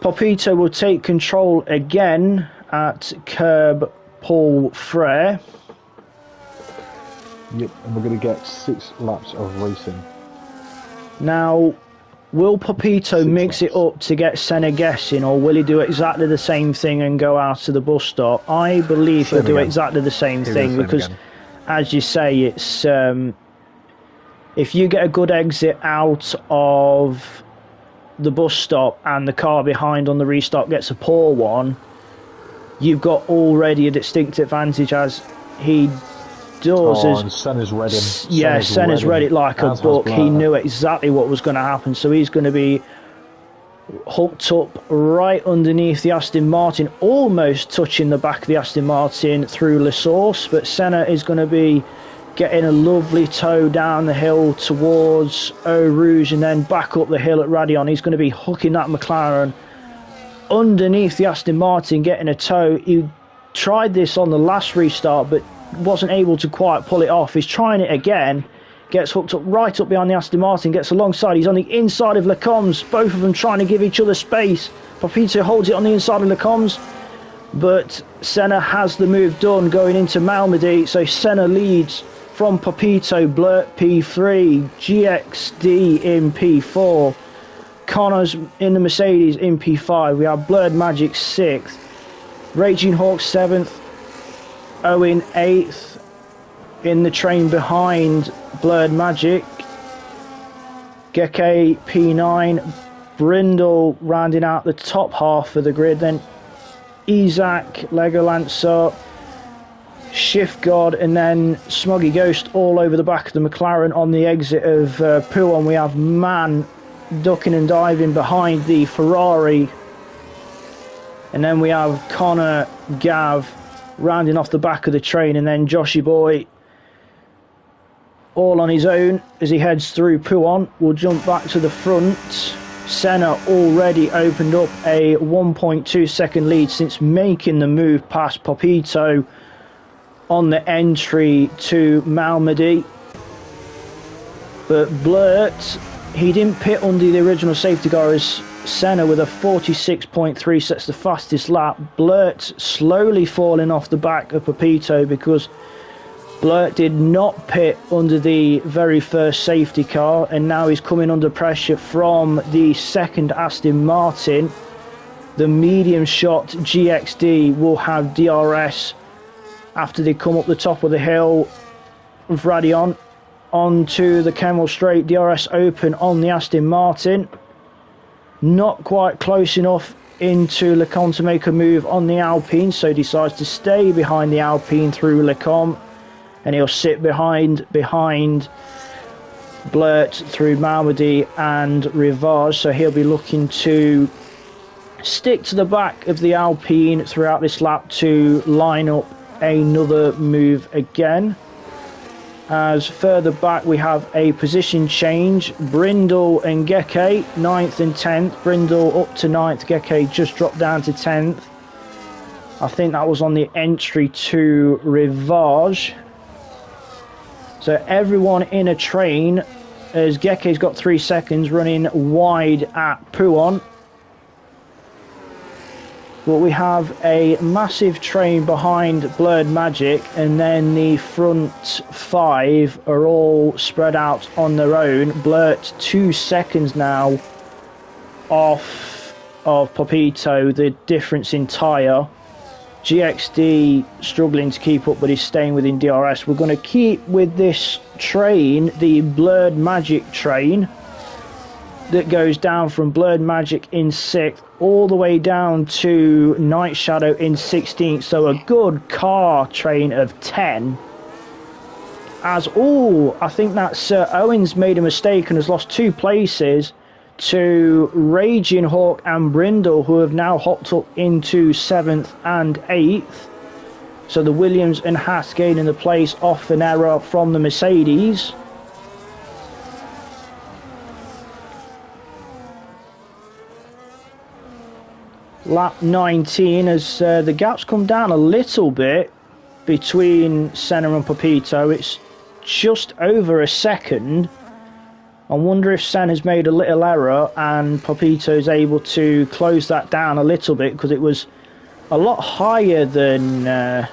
Popito will take control again at curb Paul Frere. Yep, and we're going to get 6 laps of racing. Now, will Popito mix it up to get Senna guessing, or will he do exactly the same thing and go out to the bus stop? I believe he'll do exactly the same thing because, as you say, it's if you get a good exit out of the bus stop and the car behind on the restart gets a poor one, you've got already a distinct advantage, as he does. And Senna's read him. Yeah, Senna's read it like a book. He knew exactly what was going to happen, so he's going to be hooked up right underneath the Aston Martin, almost touching the back of the Aston Martin through La Source, but Senna is going to be getting a lovely tow down the hill towards Eau Rouge and then back up the hill at Raidillon. He's going to be hooking that McLaren underneath the Aston Martin, getting a tow. He tried this on the last restart, but wasn't able to quite pull it off. He's trying it again, gets hooked up right up behind the Aston Martin, gets alongside. He's on the inside of Lecombs, both of them trying to give each other space. Popito holds it on the inside of Lecombs, but Senna has the move done going into Malmedy, so Senna leads from Popito. Blurt P3, GXD in P4, Connors in the Mercedes in P5. We have Blurred Magic 6th, Raging Hawk 7th, Owen 8th, in the train behind Blurred Magic, Geke P9, Brindle rounding out the top half of the grid, then Isaac, Lego Lancer, Shift God, and then Smoggy Ghost all over the back of the McLaren. On the exit of Pouhon, we have Man ducking and diving behind the Ferrari, and then we have Connor, Gav rounding off the back of the train, and then Joshy Boy all on his own as he heads through Pouhon. We'll jump back to the front. Senna already opened up a 1.2 second lead since making the move past Popito on the entry to Malmedy. But Blurt, he didn't pit under the original safety car as Senna with a 46.3 sets the fastest lap. Blurt slowly falling off the back of Popito because Blurt did not pit under the very first safety car, and now he's coming under pressure from the second Aston Martin. The medium shot GXD will have DRS after they come up the top of the hill of Raidillon onto the Kemmel Straight. DRS open on the Aston Martin. Not quite close enough into Lecombe to make a move on the Alpine, so decides to stay behind the Alpine through Lecombe, and he'll sit behind Blurt through Malmedy and Rivage, so he'll be looking to stick to the back of the Alpine throughout this lap to line up another move again. As further back we have a position change, Brindle and Geke 9th and 10th. Brindle up to 9th, Geke just dropped down to 10th. I think that was on the entry to Rivage. So everyone in a train, as Geke's got 3 seconds running wide at Pouhon. But we have a massive train behind Blurred Magic, and then the front 5 are all spread out on their own. Blurt 2 seconds now off of Popito, the difference in tyre. GXD struggling to keep up, but he's staying within DRS. We're going to keep with this train, the Blurred Magic train, that goes down from Blurred Magic in 6th all the way down to Night Shadow in 16th, so a good car train of 10. I think that's Owens made a mistake and has lost 2 places to Raging Hawk and Brindle, who have now hopped up into 7th and 8th. So the Williams and Haas gaining the place off an error from the Mercedes. Lap 19 as the gaps come down a little bit between Senna and Papito. It's just over a second. I wonder if Senna's made a little error and Papito's able to close that down a little bit, because it was a lot higher than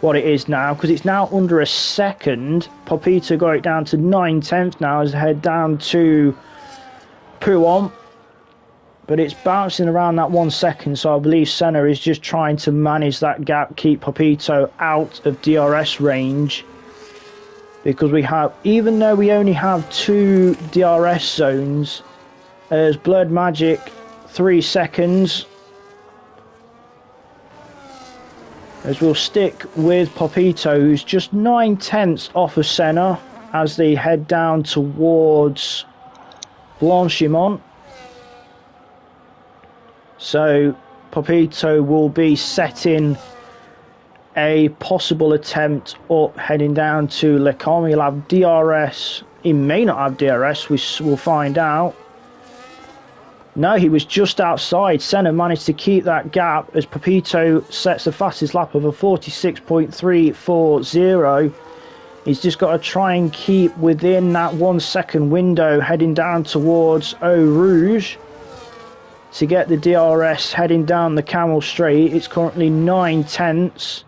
what it is now, because it's now under a second. Papito got it down to 9/10 now as they head down to Pouhon, but it's bouncing around that 1 second, so I believe Senna is just trying to manage that gap, keep Papito out of DRS range. Because we have, even though we only have 2 DRS zones, as Blurred Magic 3 seconds, as we'll stick with Papito, who's just 9/10 off of Senna as they head down towards Blanchimont. So Papito will be setting a possible attempt up heading down to Le Combe. He'll have DRS. He may not have DRS. We'll find out. No, he was just outside. Senna managed to keep that gap as Papito sets the fastest lap of a 46.340. He's just got to try and keep within that 1 second window heading down towards Eau Rouge to get the DRS heading down the Camel Straight. It's currently 9/10.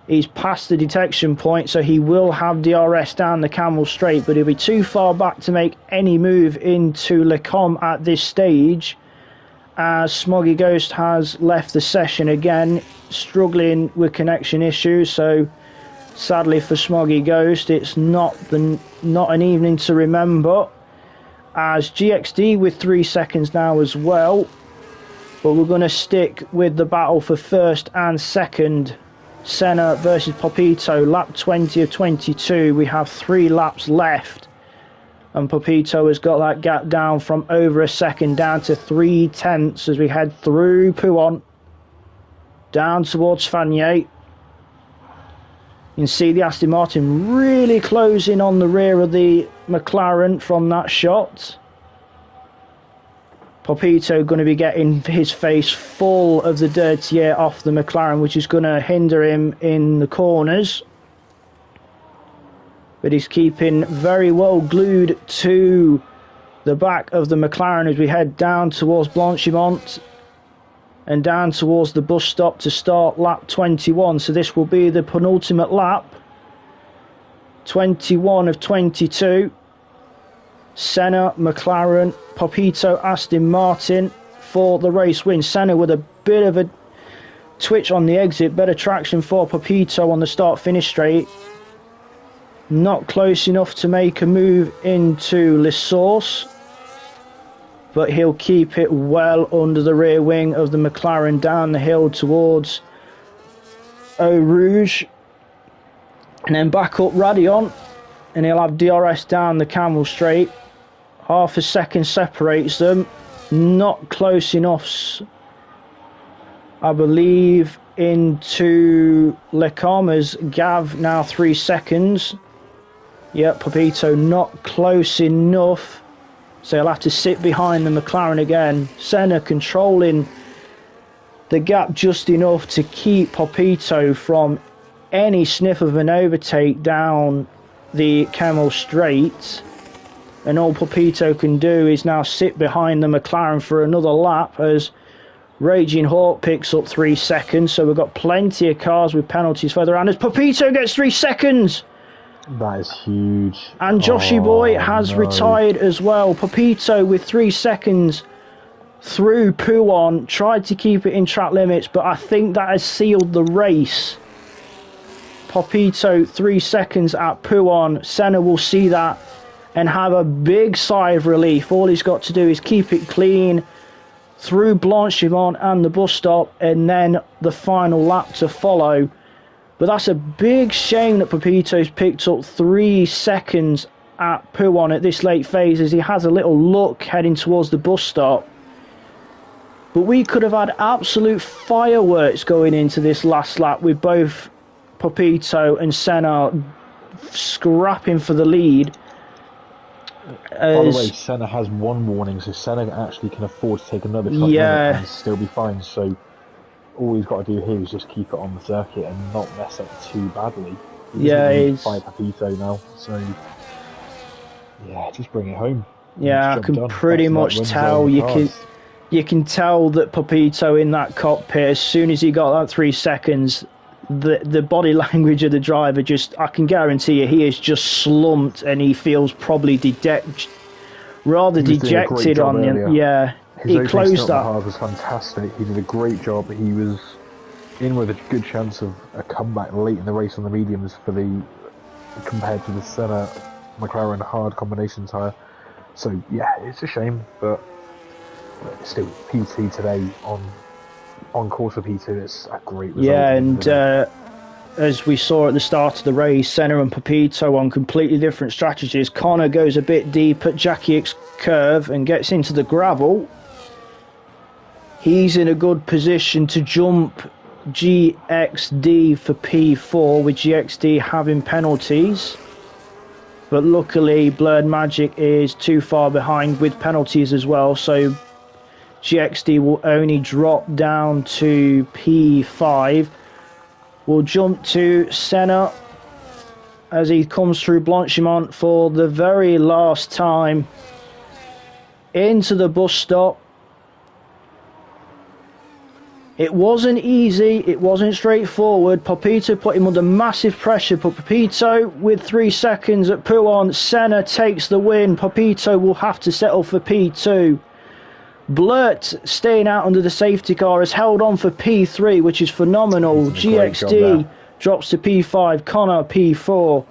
He's past the detection point, so he will have DRS down the Camel Straight, but he'll be too far back to make any move into Le Combe at this stage, as Smoggy Ghost has left the session again, struggling with connection issues. So sadly for Smoggy Ghost, it's not an evening to remember, as GXD with 3 seconds now as well. But we're going to stick with the battle for first and second. Senna versus Papito, lap 20 of 22. We have 3 laps left, and Papito has got that gap down from over a second down to 3/10 as we head through Pouhon down towards Fagnes. You can see the Aston Martin really closing on the rear of the McLaren from that shot. Papito going to be getting his face full of the dirty air off the McLaren, which is going to hinder him in the corners. But he's keeping very well glued to the back of the McLaren as we head down towards Blanchimont and down towards the bus stop to start lap 21. So this will be the penultimate lap. 21 of 22. Senna, McLaren, Papito, Aston Martin for the race win. Senna with a bit of a twitch on the exit. Better traction for Papito on the start-finish straight. Not close enough to make a move into Les Sources, but he'll keep it well under the rear wing of the McLaren down the hill towards Eau Rouge. And then back up Radion, and he'll have DRS down the Camel Straight. Half a second separates them. Not close enough, I believe, into Le Combe's Gav now 3 seconds. Yep, Papito not close enough, so he'll have to sit behind the McLaren again. Senna controlling the gap just enough to keep Papito from any sniff of an overtake down the Camel Straight. And all Papito can do is now sit behind the McLaren for another lap as Raging Hawk picks up 3 seconds. So we've got plenty of cars with penalties further around as Papito gets 3 seconds. That is huge. And Joshy Boy has retired as well. Papito with 3 seconds through Pouhon, tried to keep it in track limits, but I think that has sealed the race. Papito 3 seconds at Pouhon. Senna will see that and have a big sigh of relief. All he's got to do is keep it clean through Blanchimont and the bus stop, and then the final lap to follow. But that's a big shame that Papito's picked up 3 seconds at Pouhon at this late phase, as he has a little look heading towards the bus stop. But we could have had absolute fireworks going into this last lap with both Papito and Senna scrapping for the lead. By the way, Senna has 1 warning, so Senna actually can afford to take another truck limit and still be fine. So all he's got to do here is just keep it on the circuit and not mess up too badly. Yeah, he's by Papito now, so yeah, just bring it home. Yeah, I can pretty much tell. You can tell that Papito in that cockpit, as soon as he got that 3 seconds, the body language of the driver I can guarantee you, he is just slumped and he feels probably rather dejected on him. Yeah, he closed that. Hard was fantastic. He did a great job. He was in with a good chance of a comeback late in the race on the mediums compared to the Senna McLaren hard combination tyre. So yeah, it's a shame, but still P2 today on course for P2. It's a great result. Yeah, and as we saw at the start of the race, Senna and Papito on completely different strategies. Connor goes a bit deep at Jackie X curve and gets into the gravel. He's in a good position to jump GXD for P4, with GXD having penalties. But luckily, Blurred Magic is too far behind with penalties as well, so GXD will only drop down to P5. We'll jump to Senna as he comes through Blanchimont for the very last time into the bus stop. It wasn't easy, it wasn't straightforward. Papito put him under massive pressure, but Papito with 3 seconds at Pouhon. Senna takes the win. Papito will have to settle for P2. Blurt, staying out under the safety car, has held on for P3, which is phenomenal. GXD drops to P5, Connor P4.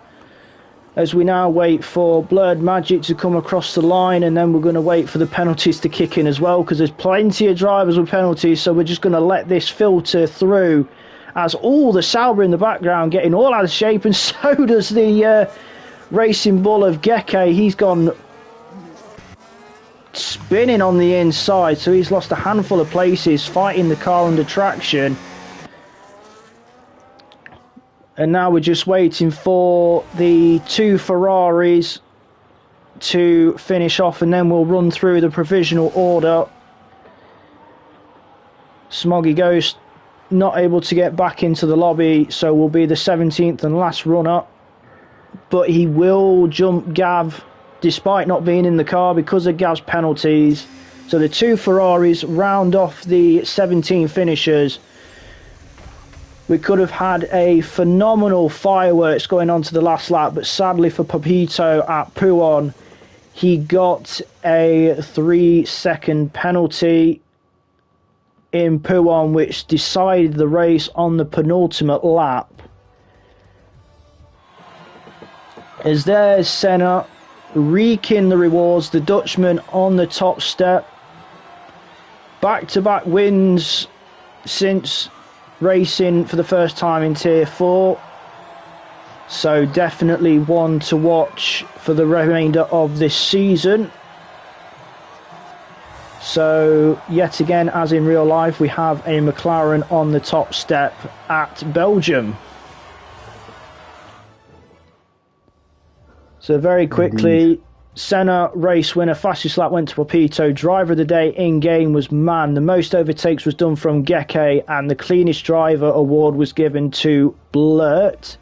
As we now wait for Blurred Magic to come across the line, and then we're going to wait for the penalties to kick in as well, because there's plenty of drivers with penalties, so we're just going to let this filter through as all the Sauber in the background getting all out of shape, and so does the Racing Bull of Geke. He's gone spinning on the inside, so he's lost a handful of places fighting the car under traction. And now we're just waiting for the 2 Ferraris to finish off, and then we'll run through the provisional order. Smoggy Ghost not able to get back into the lobby, so will be the 17th and last runner. But he will jump Gav despite not being in the car because of Gav's penalties. So the 2 Ferraris round off the 17 finishers. We could have had a phenomenal fireworks going on to the last lap, but sadly for Papito at Pouhon, he got a 3-second penalty in Pouhon, which decided the race on the penultimate lap. As there's Senna reeking the rewards, the Dutchman on the top step. Back-to-back wins since racing for the first time in Tier 4, so definitely one to watch for the remainder of this season. So yet again, as in real life, we have a McLaren on the top step at Belgium. So very quickly, indeed. Senna, race winner, fastest lap went to Papito. Driver of the day in-game was Man. The most overtakes was done from Geke, and the cleanest driver award was given to Blurt.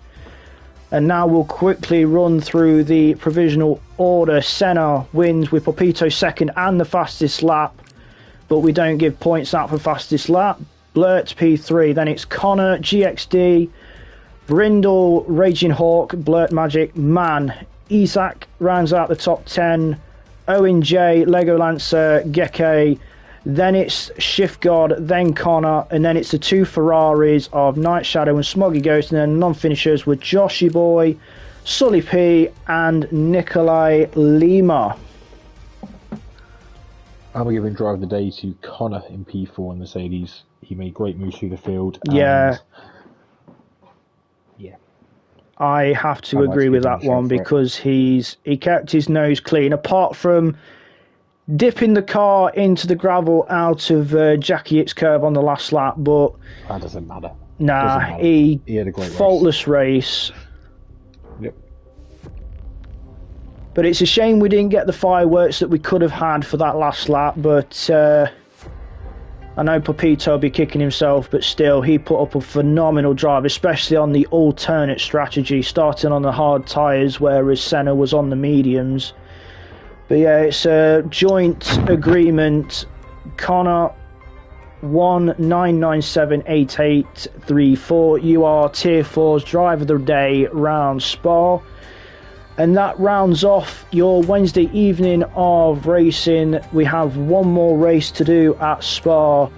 And now we'll quickly run through the provisional order. Senna wins with Papito second and the fastest lap, but we don't give points out for fastest lap. Blurt P3, then it's Connor, GXD, Brindle, Raging Hawk, Blurt Magic, Man. Isaac rounds out the top 10, Owen J, Lego Lancer, Geke, then it's Shift God, then Connor, and then it's the 2 Ferraris of Night Shadow and Smoggy Ghost, and then non-finishers were Joshy Boy, Sully P, and Nikolai Lima. I'm giving driver of the day to Connor in P4 in Mercedes. He made great moves through the field. Yeah. I have to agree with that one, because he kept his nose clean, apart from dipping the car into the gravel out of Jackie Itt's curve on the last lap. But that doesn't matter. Nah, he had a great faultless race. Yep. But it's a shame we didn't get the fireworks that we could have had for that last lap. But I know Papito will be kicking himself, but still, he put up a phenomenal drive, especially on the alternate strategy, starting on the hard tyres, whereas Senna was on the mediums. But yeah, it's a joint agreement. Connor 19978834. You are Tier 4's driver of the day round Spa. And that rounds off your Wednesday evening of racing. We have one more race to do at Spa,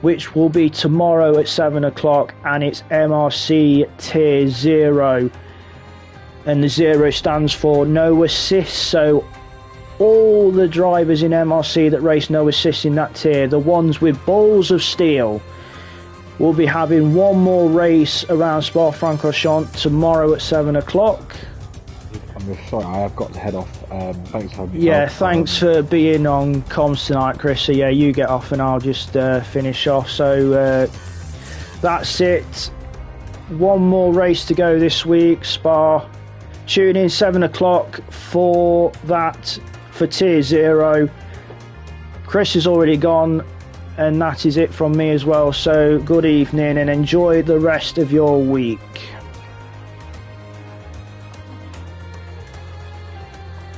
which will be tomorrow at 7 o'clock, and it's MRC Tier 0. And the 0 stands for no assist, so all the drivers in MRC that race no assist in that tier, the ones with balls of steel, will be having one more race around Spa-Francorchamps tomorrow at 7 o'clock. I'm sorry, I have got to head off. Thanks for having me. Yeah, thanks for being on comms tonight, Chris. So yeah, you get off and I'll just finish off. So that's it. One more race to go this week, Spa. Tune in 7 o'clock for that, for Tier 0. Chris is already gone, and that is it from me as well. So good evening and enjoy the rest of your week.